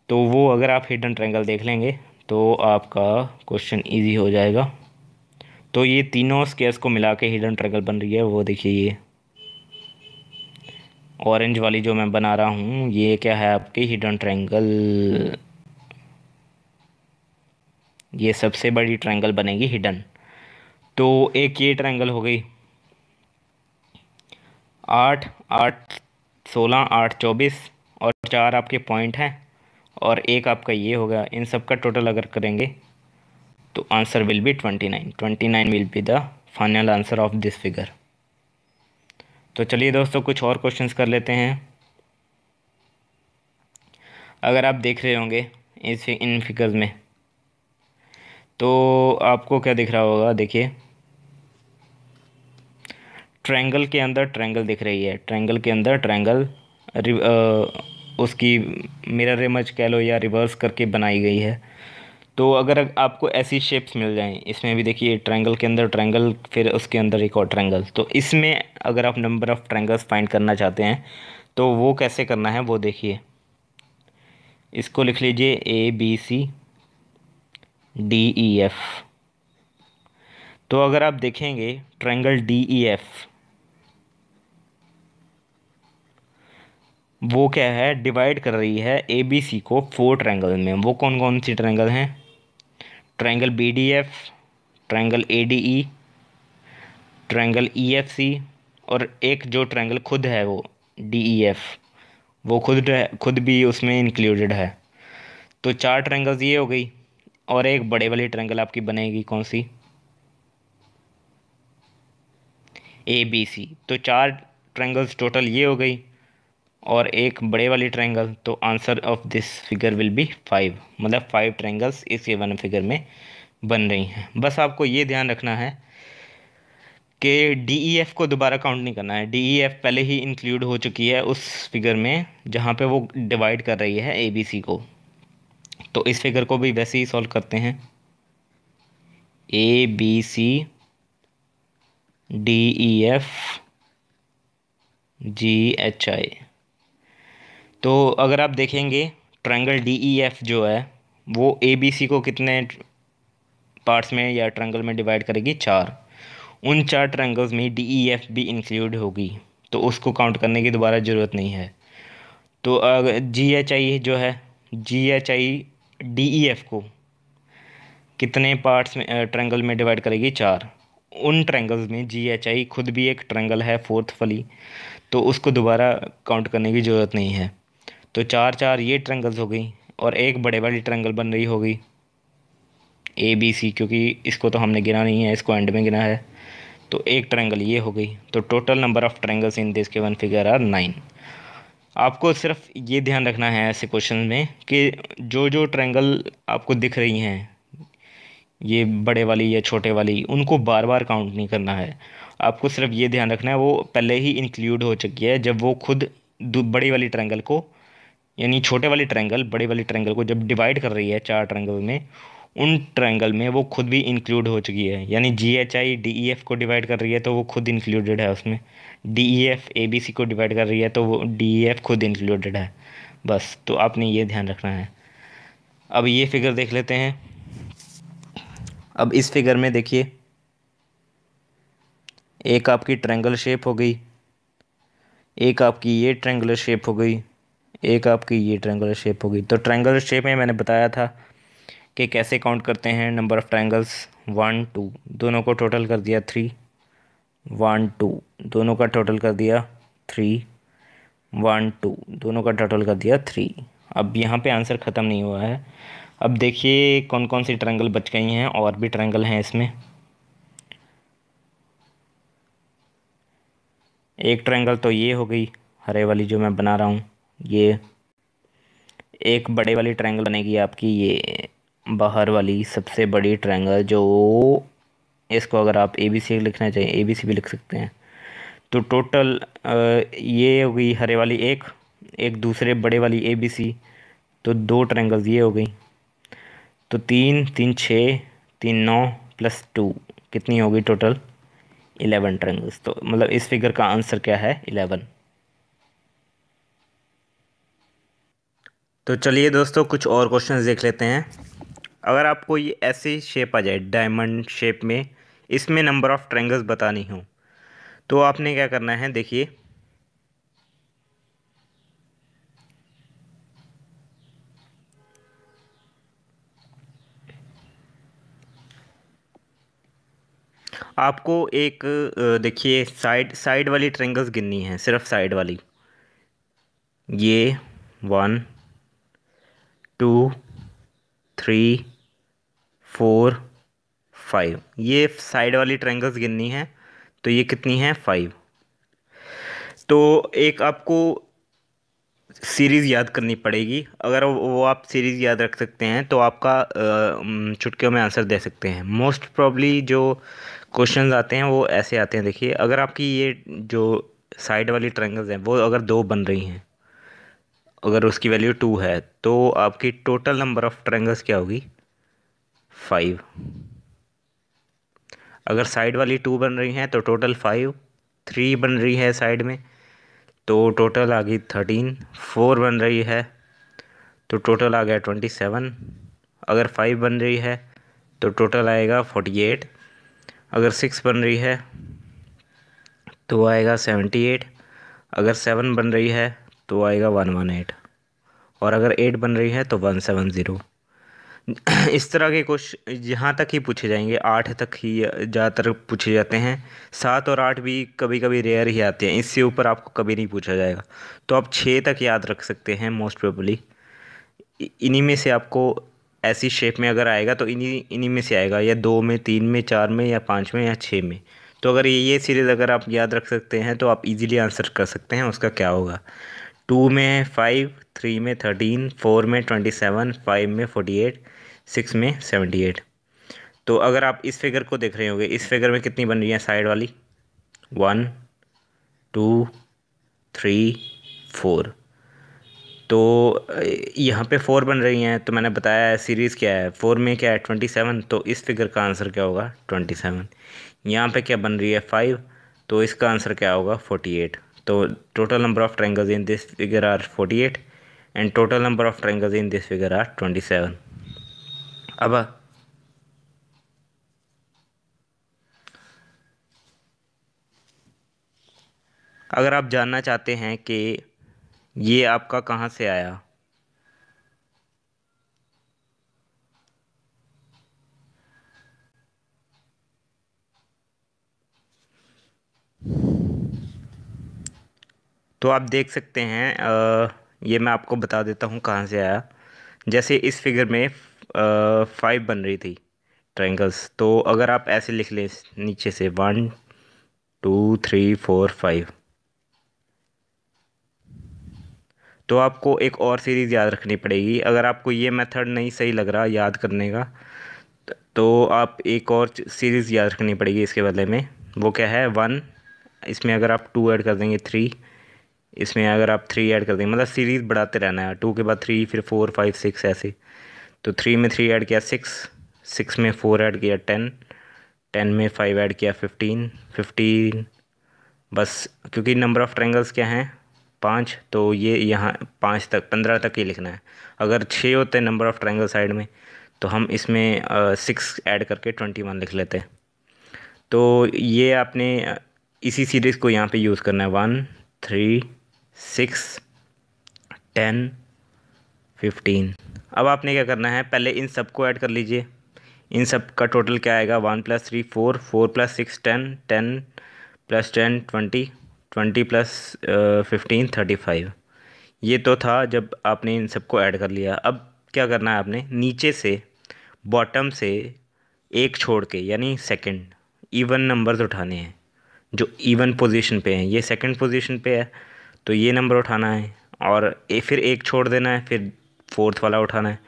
तो वो अगर आप हिडन ट्रायंगल देख लेंगे तो आपका क्वेश्चन ईजी हो जाएगा। तो ये तीनों स्केयर्स को मिला के हिडन ट्रायंगल बन रही है, वो देखिए ये ऑरेंज वाली जो मैं बना रहा हूँ, ये क्या है आपकी हिडन ट्रायंगल। ये सबसे बड़ी ट्रायंगल बनेगी हिडन। तो एक ये ट्रायंगल हो गई, 8 8 16 8 24 और 4 आपके पॉइंट हैं और एक आपका ये होगा। इन सब का टोटल अगर करेंगे तो answer will B 29। 29 will be the final answer of this figure. तो चलिए दोस्तों कुछ और क्वेश्चंस कर लेते हैं। अगर आप देख रहे होंगे इन फिगर्स में तो आपको क्या दिख रहा होगा, देखिए ट्रायंगल के अंदर ट्रायंगल दिख रही है, ट्रायंगल के अंदर ट्रायंगल उसकी मिरर इमेज कह लो या रिवर्स करके बनाई गई है। तो अगर आपको ऐसी शेप्स मिल जाएं, इसमें भी देखिए ट्रायंगल के अंदर ट्रायंगल, फिर उसके अंदर एक और ट्रायंगल, तो इसमें अगर आप नंबर ऑफ़ ट्रायंगल्स फाइंड करना चाहते हैं तो वो कैसे करना है वो देखिए। इसको लिख लीजिए ABCDEF। तो अगर आप देखेंगे ट्रायंगल DEF वो क्या है, डिवाइड कर रही है ABC को 4 ट्रायंगल में। वो कौन कौन सी ट्रायंगल हैं, triangle BDF, triangle ADE, triangle EFC और एक जो ट्रायंगल खुद है वो DEF, वो खुद भी उसमें इंक्लूडेड है। तो 4 ट्रायंगल्स ये हो गई और एक बड़े वाली ट्रायंगल आपकी बनेगी कौन सी, ABC। तो 4 ट्रायंगल्स टोटल ये हो गई और एक बड़े वाली ट्रायंगल, तो answer of this figure will be 5। मतलब 5 ट्रायंगल्स इस वन फिगर में बन रही हैं। बस आपको ये ध्यान रखना है कि DEF को दोबारा काउंट नहीं करना है, DEF पहले ही इंक्लूड हो चुकी है उस फिगर में जहाँ पे वो डिवाइड कर रही है ABC को। तो इस फिगर को भी वैसे ही सॉल्व करते हैं, ABCDEFGHI। तो अगर आप देखेंगे ट्रायंगल DEF जो है वो ABC को कितने पार्ट्स में या ट्रायंगल में डिवाइड करेगी, 4। उन 4 ट्रायंगल्स में DEF भी इंक्लूड होगी, तो उसको काउंट करने की दोबारा ज़रूरत नहीं है। तो अगर GHI जो है, GHI DEF को कितने पार्ट्स में ट्रायंगल में डिवाइड करेगी, 4। उन ट्रायंगल्स में GHI खुद भी एक ट्रायंगल है 4th वाली, तो उसको दोबारा काउंट करने की ज़रूरत नहीं है। तो 4 4 ये ट्रायंगल्स हो गई और एक बड़े वाली ट्रायंगल बन रही होगी ABC, क्योंकि इसको तो हमने गिना नहीं है, इसको एंड में गिना है। तो एक ट्रायंगल ये हो गई। तो total number of triangles in this given figure are 9। आपको सिर्फ ये ध्यान रखना है ऐसे क्वेश्चन में कि जो जो ट्रायंगल आपको दिख रही हैं, ये बड़े वाली या छोटे वाली, उनको बार बार काउंट नहीं करना है। आपको सिर्फ ये ध्यान रखना है वो पहले ही इंक्लूड हो चुकी है जब वो खुद बड़ी वाली ट्रायंगल को, यानी छोटे वाली ट्रायंगल बड़ी वाली ट्रायंगल को जब डिवाइड कर रही है 4 ट्रायंगल में, उन ट्रायंगल में वो खुद भी इंक्लूड हो चुकी है। यानी GHI DEF को डिवाइड कर रही है तो वो खुद इंक्लूडेड है उसमें, DEF ABC को डिवाइड कर रही है तो वो DEF खुद इंक्लूडेड है। बस, तो आपने ये ध्यान रखना है। अब ये फिगर देख लेते हैं। अब इस फिगर में देखिए एक आपकी ट्रायंगल शेप हो गई, एक आपकी ये ट्रायंगुलर शेप हो गई, एक आपकी ये ट्रायंगुलर शेप हो गई। तो ट्रायंगुलर शेप में मैंने बताया था कि कैसे काउंट करते हैं नंबर ऑफ़ ट्रायंगल्स, 1 2, दोनों को टोटल कर दिया 3, 1 2, दोनों का टोटल कर दिया 3, 1 2, दोनों का टोटल कर दिया 3। अब यहाँ पे आंसर ख़त्म नहीं हुआ है। अब देखिए कौन कौन सी ट्रायंगल बच गई हैं, और भी ट्रायंगल हैं इसमें। एक ट्रायंगल तो ये हो गई हरे वाली जो मैं बना रहा हूँ ये, एक बड़े वाली ट्रायंगल बनेगी आपकी ये बाहर वाली सबसे बड़ी ट्रायंगल जो इसको अगर आप ए बी सी लिखना चाहिए ए बी सी भी लिख सकते हैं। तो टोटल ये हो गई हरे वाली एक, एक दूसरे बड़े वाली ए बी सी, तो दो ट्रायंगल्स ये हो गई। तो तीन तीन छः, तीन नौ, +2 कितनी हो गई टोटल? 11 ट्रायंगल्स। तो मतलब इस फिगर का आंसर क्या है? 11। तो चलिए दोस्तों कुछ और क्वेश्चंस देख लेते हैं। अगर आपको ये ऐसी शेप आ जाए डायमंड शेप में, इसमें नंबर ऑफ ट्रायंगल्स बतानी हो, तो आपने क्या करना है, देखिए। आपको एक देखिए साइड साइड वाली ट्रायंगल्स गिननी है, सिर्फ साइड वाली। ये 1 2 3 4 5, ये साइड वाली ट्रायंगल्स गिननी है। तो ये कितनी है? 5। तो एक आपको सीरीज़ याद करनी पड़ेगी। अगर वो आप सीरीज़ याद रख सकते हैं तो आपका चुटकियों में आंसर दे सकते हैं। मोस्ट प्रॉब्ली जो क्वेश्चंस आते हैं वो ऐसे आते हैं। देखिए अगर आपकी ये जो साइड वाली ट्रायंगल्स हैं वो अगर दो बन रही हैं, अगर उसकी वैल्यू 2 है, तो आपकी टोटल नंबर ऑफ ट्रायंगल्स क्या होगी? 5। अगर साइड वाली 2 बन रही हैं तो टोटल 5। 3 बन रही है साइड में तो टोटल आ गई 13। 4 बन रही है तो टोटल आ गया 27। अगर 5 बन रही है तो टोटल आएगा 48। अगर 6 बन रही है तो आएगा 78। अगर 7 बन रही है तो आएगा 118। और अगर 8 बन रही है तो 170। इस तरह के क्वेश्चन यहाँ तक ही पूछे जाएंगे, 8 तक ही ज़्यादातर पूछे जाते हैं। 7 और 8 भी कभी कभी रेयर ही आते हैं, इससे ऊपर आपको कभी नहीं पूछा जाएगा। तो आप 6 तक याद रख सकते हैं मोस्ट प्रोबेबली। इन्हीं में से आपको ऐसी शेप में अगर आएगा तो इन्हीं इन्हीं में से आएगा, या 2 में, 3 में, 4 में, या 5 में, या 6 में। तो अगर ये सीरीज़ अगर आप याद रख सकते हैं तो आप इजीली आंसर कर सकते हैं उसका क्या होगा। 2 में 5, 3 में 13, 4 में 27, 5 में 48, 6 में 78। तो अगर आप इस फिगर को देख रहे होंगे, इस फिगर में कितनी बन रही है साइड वाली? 1 2 3 4। तो यहाँ पे 4 बन रही हैं, तो मैंने बताया है सीरीज़ क्या है, 4 में क्या है? 27। तो इस फिगर का आंसर क्या होगा? 27। यहाँ पे क्या बन रही है? 5। तो इसका आंसर क्या होगा? 48। तो total number of triangles in this figure are 48 and total number of triangles in this figure are 27। अब अगर आप जानना चाहते हैं कि ये आपका कहाँ से आया, तो आप देख सकते हैं। ये मैं आपको बता देता हूँ कहाँ से आया। जैसे इस फिगर में 5 बन रही थी ट्रायंगल्स, तो अगर आप ऐसे लिख लें नीचे से 1 2 3 4 5, तो आपको एक और सीरीज़ याद रखनी पड़ेगी। अगर आपको ये मेथड नहीं सही लग रहा याद करने का, तो आप एक और सीरीज़ याद रखनी पड़ेगी इसके बदले में। वो क्या है? 1, इसमें अगर आप 2 ऐड कर देंगे 3, इसमें अगर आप 3 ऐड कर देंगे, मतलब सीरीज़ बढ़ाते रहना है। 2 के बाद 3, फिर 4 5 6 ऐसे। तो 3 में 3 ऐड किया 6, 6 में 4 ऐड किया 10, 10 में 5 ऐड किया 15, 15। बस क्योंकि नंबर ऑफ़ ट्रायंगल्स क्या हैं? 5। तो ये यहाँ 5 तक, 15 तक ही लिखना है। अगर 6 होते हैं नंबर ऑफ़ ट्रायंगल साइड में, तो हम इसमें 6 ऐड करके 21 लिख लेते हैं। तो ये आपने इसी सीरीज़ को यहाँ पे यूज़ करना है। 1 3 6 10 15। अब आपने क्या करना है, पहले इन सब को ऐड कर लीजिए। इन सब का टोटल क्या आएगा? 1 + 3 4, 4 + 6 10, 10 + 10 20, 20 + 15 35। ये तो था जब आपने इन सबको ऐड कर लिया। अब क्या करना है आपने, नीचे से बॉटम से एक छोड़ के, यानी सेकंड इवन नंबर्स उठाने हैं जो इवन पोजीशन पे हैं। ये सेकंड पोजीशन पे है तो ये नंबर उठाना है, और फिर एक छोड़ देना है, फिर फोर्थ वाला उठाना है।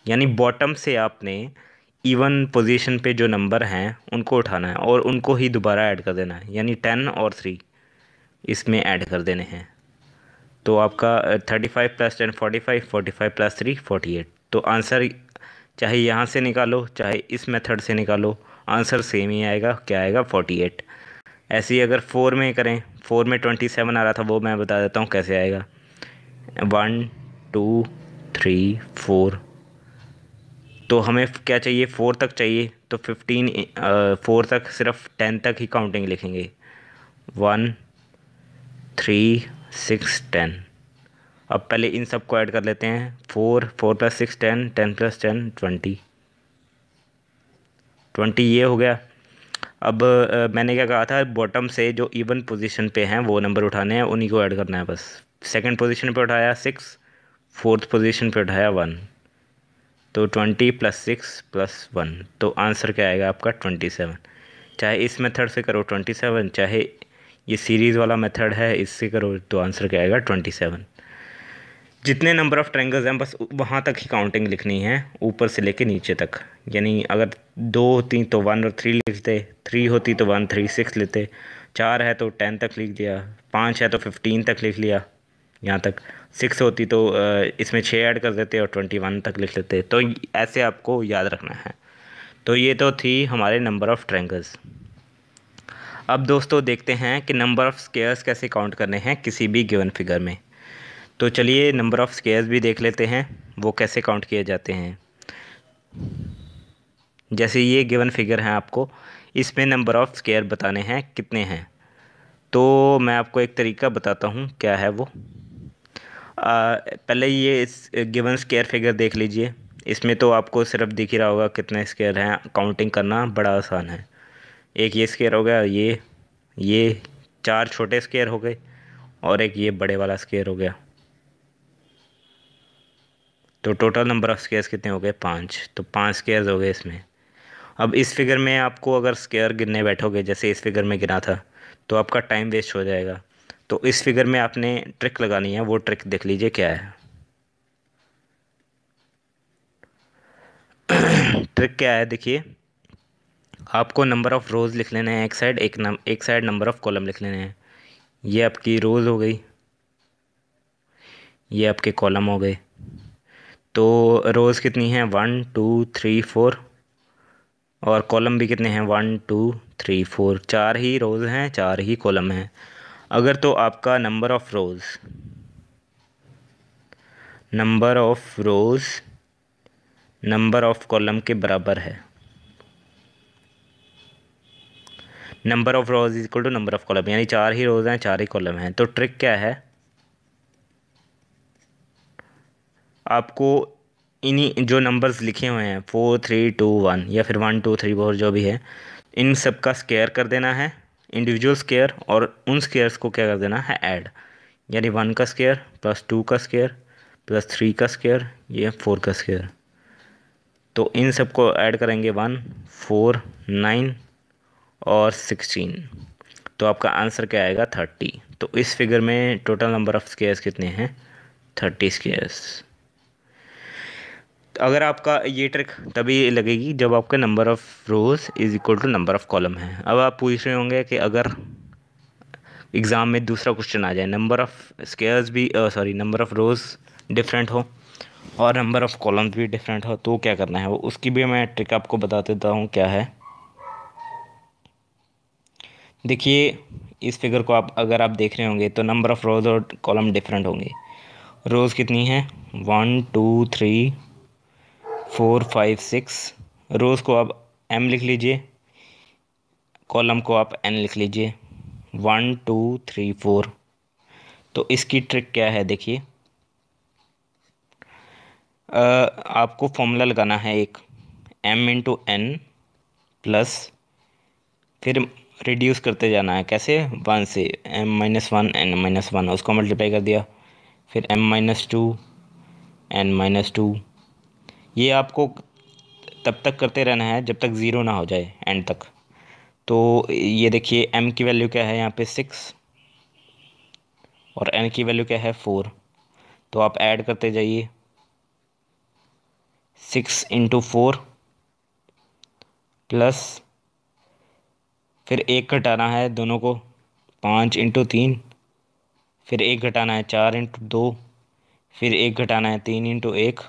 यानी बॉटम से आपने इवन पोजीशन पे जो नंबर हैं उनको उठाना है और उनको ही दोबारा ऐड कर देना है, यानी 10 और 3 इसमें ऐड कर देने हैं। तो आपका 35 + 10 45, 45 + 3 48। तो आंसर चाहे यहाँ से निकालो चाहे इस मेथड से निकालो, आंसर सेम ही आएगा। क्या आएगा? 48। ऐसे ही अगर 4 में करें, 4 में 27 आ रहा था, वो मैं बता देता हूँ कैसे आएगा। 1 2 3 4। तो हमें क्या चाहिए? 4 तक चाहिए, तो 4 तक सिर्फ 10 तक ही काउंटिंग लिखेंगे। 1 3 6 10। अब पहले इन सब को ऐड कर लेते हैं। 4 4 + 6 10, 10 + 10 20। 20 ये हो गया। अब मैंने क्या कहा था, बॉटम से जो इवन पोजीशन पे हैं वो नंबर उठाने हैं, उन्हीं को ऐड करना है बस। सेकंड पोजीशन पे उठाया 6, फोर्थ पोजीशन पे उठाया 1, तो 20 + 6 + 1, तो आंसर क्या आएगा आपका? 27। चाहे इस मेथड से करो 27, चाहे ये सीरीज़ वाला मेथड है इससे करो, तो आंसर क्या आएगा? 27। जितने नंबर ऑफ़ ट्रायंगल्स हैं बस वहाँ तक ही काउंटिंग लिखनी है, ऊपर से लेके नीचे तक। यानी अगर 2 होती तो 1 और 3 लिखते, 3 होती तो 1 3 6 लेते, 4 है तो 10 तक लिख दिया, 5 है तो 15 तक लिख लिया, यहाँ तक 6 होती तो इसमें 6 ऐड कर देते और 21 तक लिख लेते। तो ऐसे आपको याद रखना है। तो ये तो थी हमारे नंबर ऑफ़ ट्रायंगल्स। अब दोस्तों देखते हैं कि नंबर ऑफ़ स्क्वायर्स कैसे काउंट करने हैं किसी भी गिवन फिगर में। तो चलिए नंबर ऑफ़ स्क्वायर्स भी देख लेते हैं, वो कैसे काउंट किए जाते हैं। जैसे ये गिवन फिगर है आपको, इसमें नंबर ऑफ़ स्क्वायर बताने हैं कितने हैं। तो मैं आपको एक तरीका बताता हूँ, क्या है वो। पहले ये इस गिवन स्क्वायर फिगर देख लीजिए। इसमें तो आपको सिर्फ दिख ही रहा होगा कितने स्क्वायर हैं, काउंटिंग करना बड़ा आसान है। एक ये स्क्वायर हो गया, ये 4 छोटे स्क्वायर हो गए और एक ये बड़े वाला स्क्वायर हो गया। तो टोटल नंबर ऑफ़ स्क्वायर्स कितने हो गए? 5। तो 5 स्क्वायर्स हो गए इसमें। अब इस फिगर में आपको अगर स्क्वायर गिनने बैठोगे, जैसे इस फिगर में गिना था, तो आपका टाइम वेस्ट हो जाएगा। तो इस फिगर में आपने ट्रिक लगानी है, वो ट्रिक देख लीजिए क्या है। ट्रिक क्या है देखिए, आपको नंबर ऑफ़ रोज़ लिख लेने हैं एक साइड, एक साइड नंबर ऑफ़ कॉलम लिख लेने हैं। ये आपकी रोज़ हो गई, ये आपके कॉलम हो गए। तो रोज़ कितनी हैं? 1 2 3 4, और कॉलम भी कितने हैं? 1 2 3 4। 4 ही रोज़ हैं, 4 ही कॉलम हैं। अगर तो आपका number of rows number of column के बराबर है, number of rows equal to number of column, यानी 4 ही रोज़ हैं 4 ही कॉलम हैं। तो ट्रिक क्या है, आपको इन्हीं जो नंबर्स लिखे हुए हैं 4 3 2 1 या फिर 1 2 3 4 जो भी है, इन सब का स्क्वायर कर देना है, इंडिविजुअल स्क्वायर, और उन स्क्वायर्स को क्या कर देना है? ऐड। यानी 1 का स्क्वायर + 2 का स्क्वायर + 3 का स्क्वायर, ये 4 का स्क्वायर। तो इन सब को ऐड करेंगे 1 4 9 और 16। तो आपका आंसर क्या आएगा? 30। तो इस फिगर में टोटल नंबर ऑफ़ स्क्वायर्स कितने हैं? 30 स्क्वायर्स। अगर आपका ये ट्रिक तभी लगेगी जब आपका number of rows is equal to number of column है। अब आप पूछ रहे होंगे कि अगर एग्ज़ाम में दूसरा क्वेश्चन आ जाए, नंबर ऑफ़ स्क्वायर्स भी नंबर ऑफ़ रोज़ डिफरेंट हो और नंबर ऑफ़ कॉलम्स भी डिफरेंट हो, तो क्या करना है वो, उसकी भी मैं ट्रिक आपको बता देता हूँ क्या है। देखिए इस फिगर को अगर आप देख रहे होंगे तो नंबर ऑफ़ रोज़ और कॉलम डिफरेंट होंगे। रोज़ कितनी है? 1 2 3 4 5 6। रोज़ को आप m लिख लीजिए, कॉलम को आप n लिख लीजिए। 1 2 3 4। तो इसकी ट्रिक क्या है देखिए, आपको फॉर्मूला लगाना है एक, m×n प्लस, फिर रिड्यूस करते जाना है। कैसे? 1 से m-1 n-1, उसको मल्टीप्लाई कर दिया, फिर m-2 n-2। ये आपको तब तक करते रहना है जब तक ज़ीरो ना हो जाए, एंड तक। तो ये देखिए m की वैल्यू क्या है यहाँ पे? 6, और n की वैल्यू क्या है? 4। तो आप ऐड करते जाइए, 6 × 4 प्लस फिर एक घटाना है दोनों को, 5 × 3, फिर एक घटाना है 4 × 2, फिर एक घटाना है 3 × 1।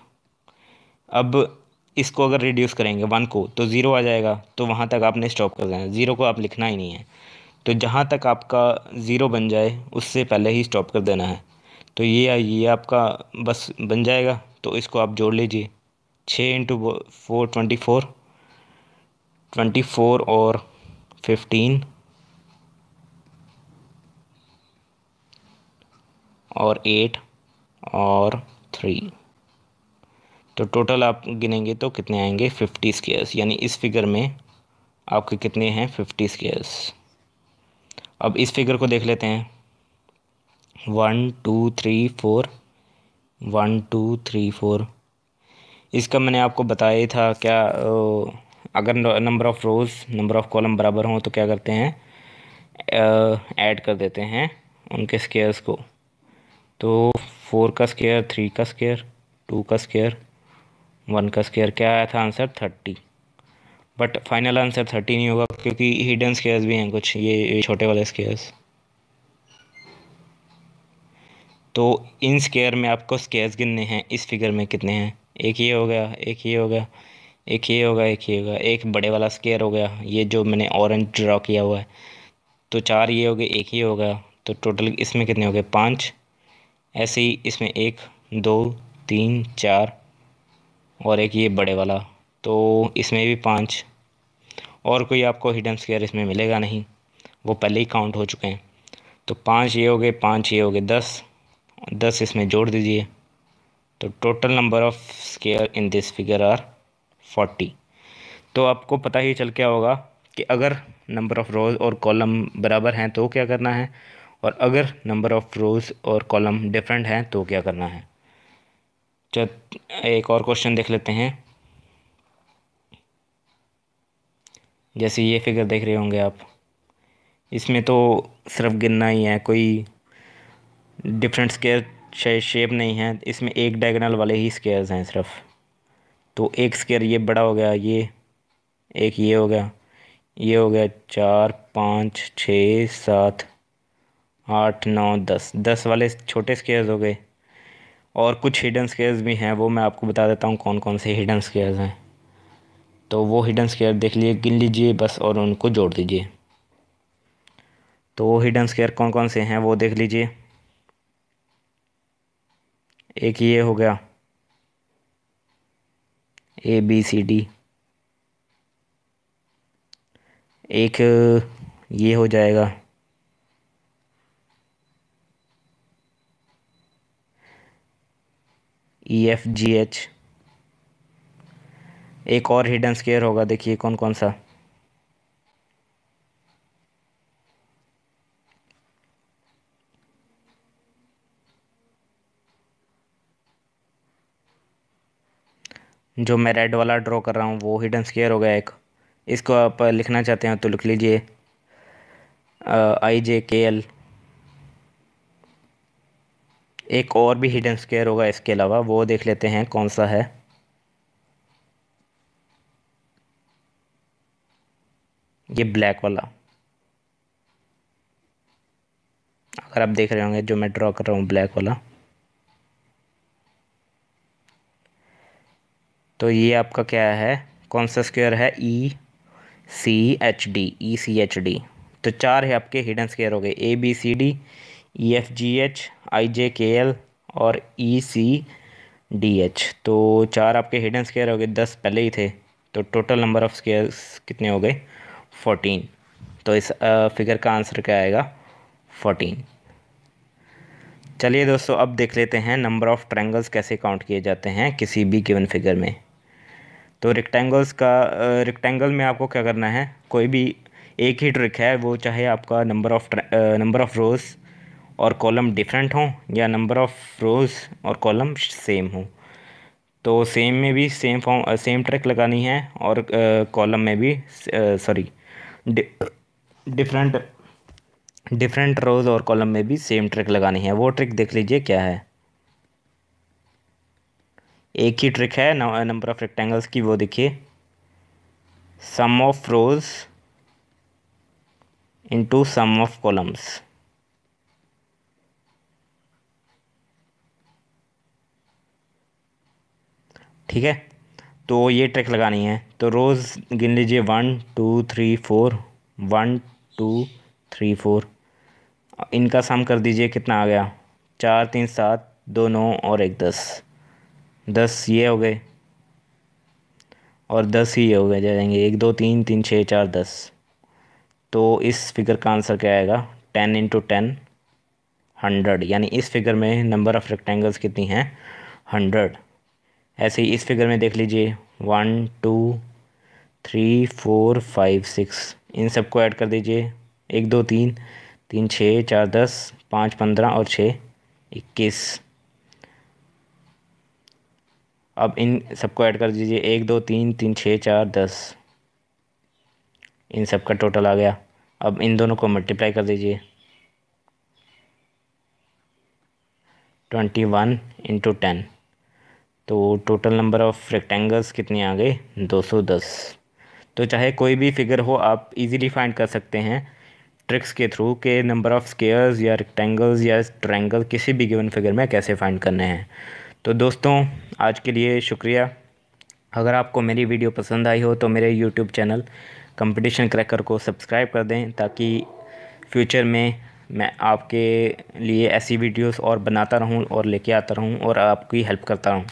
अब इसको अगर रिड्यूस करेंगे 1 को तो 0 आ जाएगा, तो वहाँ तक आपने स्टॉप कर देना, 0 को आप लिखना ही नहीं है। तो जहाँ तक आपका 0 बन जाए उससे पहले ही स्टॉप कर देना है। तो ये आपका बस बन जाएगा। तो इसको आप जोड़ लीजिए, 6 × 4 24, 24 और 15 और 8 और 3। तो टोटल आप गिनेंगे तो कितने आएंगे, 50 स्क्वेयर्स। यानी इस फिगर में आपके कितने हैं, 50 स्क्वेयर्स। अब इस फिगर को देख लेते हैं, 1 2 3 4, 1 2 3 4। इसका मैंने आपको बताया ही था क्या, अगर number of rows number of column बराबर हों तो क्या करते हैं, ऐड कर देते हैं उनके स्क्वेयर्स को। तो 4 का स्क्वायर, 3 का स्क्वायर, 2 का स्क्वायर, 1 का स्क्वायर, क्या आया था आंसर 30। बट फाइनल आंसर 30 नहीं होगा क्योंकि हिडन स्क्वायर्स भी हैं कुछ, ये छोटे वाले स्क्वायर्स। तो इन स्क्वायर में आपको स्क्वायर्स गिनने हैं, इस फिगर में कितने हैं, एक ये हो गया, एक ये हो गया, एक ये होगा, एक ये होगा, एक बड़े वाला स्क्वायर हो गया, ये जो मैंने ऑरेंज ड्रॉ किया हुआ है। तो 4 ये हो गए, एक ये होगा। तो टोटल इसमें कितने हो गए, 5। ऐसे ही इसमें 1 2 3 4 और एक ये बड़े वाला, तो इसमें भी 5। और कोई आपको हिडन स्क्वायर इसमें मिलेगा नहीं, वो पहले ही काउंट हो चुके हैं। तो 5 ये हो गए, 5 ये हो गए, 10 इसमें जोड़ दीजिए। तो total number of square in this figure are 40। तो आपको पता ही चल क्या होगा कि अगर नंबर ऑफ़ रोज़ और कॉलम बराबर हैं तो क्या करना है, और अगर नंबर ऑफ़ रोज़ और कॉलम डिफरेंट हैं तो क्या करना है। चल एक और क्वेश्चन देख लेते हैं। जैसे ये फिगर देख रहे होंगे आप, इसमें तो सिर्फ गिनना ही है, कोई डिफरेंट स्क्वायर शेप नहीं है, इसमें एक डायगोनल वाले ही स्क्वायर्स हैं सिर्फ। तो एक स्क्वायर ये बड़ा हो गया, ये एक ये हो गया, ये हो गया 4 5 6 7 8 9 10 वाले छोटे स्क्वायर्स हो गए। और कुछ हिडन स्क्वायर्स भी हैं, वो मैं आपको बता देता हूँ कौन कौन से हिडन स्क्वायर्स हैं। तो वो हिडन स्क्वायर देख लिए, गिन लीजिए बस और उनको जोड़ दीजिए। तो हिडन स्क्वायर कौन कौन से हैं वो देख लीजिए। एक ये हो गया ABCD, एक ये हो जाएगा EFGH। एक और हिडन स्क्वायर होगा, देखिए कौन कौन सा, जो मैं रेड वाला ड्रॉ कर रहा हूँ वो हिडन स्क्वायर हो गया एक। इसको आप लिखना चाहते हैं तो लिख लीजिए IJKL। एक और भी हिडन स्क्वायर होगा इसके अलावा, वो देख लेते हैं कौन सा है। ये ब्लैक वाला, अगर आप देख रहे होंगे जो मैं ड्रॉ कर रहा हूँ ब्लैक वाला, तो ये आपका क्या है, कौन सा स्क्वायर है, ECHD। तो 4 है आपके हिडन स्क्वायर हो गए, ABCD EFGH IJKL और ECDH। तो 4 आपके हिडन स्क्वायर हो गए, 10 पहले ही थे। तो टोटल नंबर ऑफ़ स्क्वायर्स कितने हो गए, 14। तो इस फिगर का आंसर क्या आएगा, 14। चलिए दोस्तों अब देख लेते हैं नंबर ऑफ़ ट्रायंगल्स कैसे काउंट किए जाते हैं किसी भी गिवन फिगर में। तो रेक्टेंगल में आपको क्या करना है, कोई भी एक ही ट्रिक है, वो चाहे आपका नंबर ऑफ़ रोज़ और कॉलम डिफरेंट हों या नंबर ऑफ़ रोज़ और कॉलम सेम हो। तो सेम में भी सेम ट्रिक लगानी है, और कॉलम में भी सॉरी डिफरेंट डिफरेंट रोज़ और कॉलम में भी सेम ट्रिक लगानी है। वो ट्रिक देख लीजिए क्या है। एक ही ट्रिक है नंबर ऑफ़ रेक्टेंगल्स की, वो देखिए sum of rows into sum of columns. ठीक है, तो ये ट्रिक लगानी है। तो रोज़ गिन लीजिए 1 2 3 4, 1 2 3 4। इनका सम कर दीजिए, कितना आ गया? 4 3 7 2 9 और 1 10। 10 ये हो गए और 10 ही ये हो गए, जाएंगे 1 2 3 3 6 4 10। तो इस फिगर का आंसर क्या आएगा? 10 इंटू 10 100। यानी इस फिगर में नंबर ऑफ़ रेक्टेंगल्स कितनी हैं? 100। ऐसे ही इस फिगर में देख लीजिए 1 2 3 4 5 6, इन सबको ऐड कर दीजिए। 1 2 3 3 6 4 10 5 15 और 6 21। अब इन सबको ऐड कर दीजिए, 1 2 3 3 6 4 10, इन सब का टोटल आ गया। अब इन दोनों को मल्टीप्लाई कर दीजिए, 21 इंटू 10। तो टोटल नंबर ऑफ़ रेक्टेंगल्स कितने आ गए? 210। तो चाहे कोई भी फिगर हो, आप इजीली फाइंड कर सकते हैं ट्रिक्स के थ्रू के नंबर ऑफ़ स्क्वायर्स या रेक्टेंगल्स या ट्रायंगल किसी भी गिवन फिगर में कैसे फाइंड करने हैं। तो दोस्तों, आज के लिए शुक्रिया। अगर आपको मेरी वीडियो पसंद आई हो तो मेरे यूट्यूब चैनल कंपटीशन क्रैकर को सब्सक्राइब कर दें, ताकि फ्यूचर में मैं आपके लिए ऐसी वीडियोस और बनाता रहूं और लेके आता रहूं और आपकी हेल्प करता रहूं।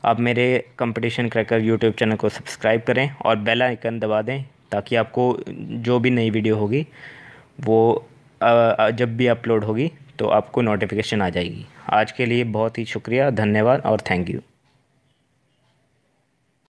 आप मेरे कंपटीशन क्रैकर यूट्यूब चैनल को सब्सक्राइब करें और बेल आइकन दबा दें, ताकि आपको जो भी नई वीडियो होगी वो जब भी अपलोड होगी तो आपको नोटिफिकेशन आ जाएगी। आज के लिए बहुत ही शुक्रिया, धन्यवाद और थैंक यू।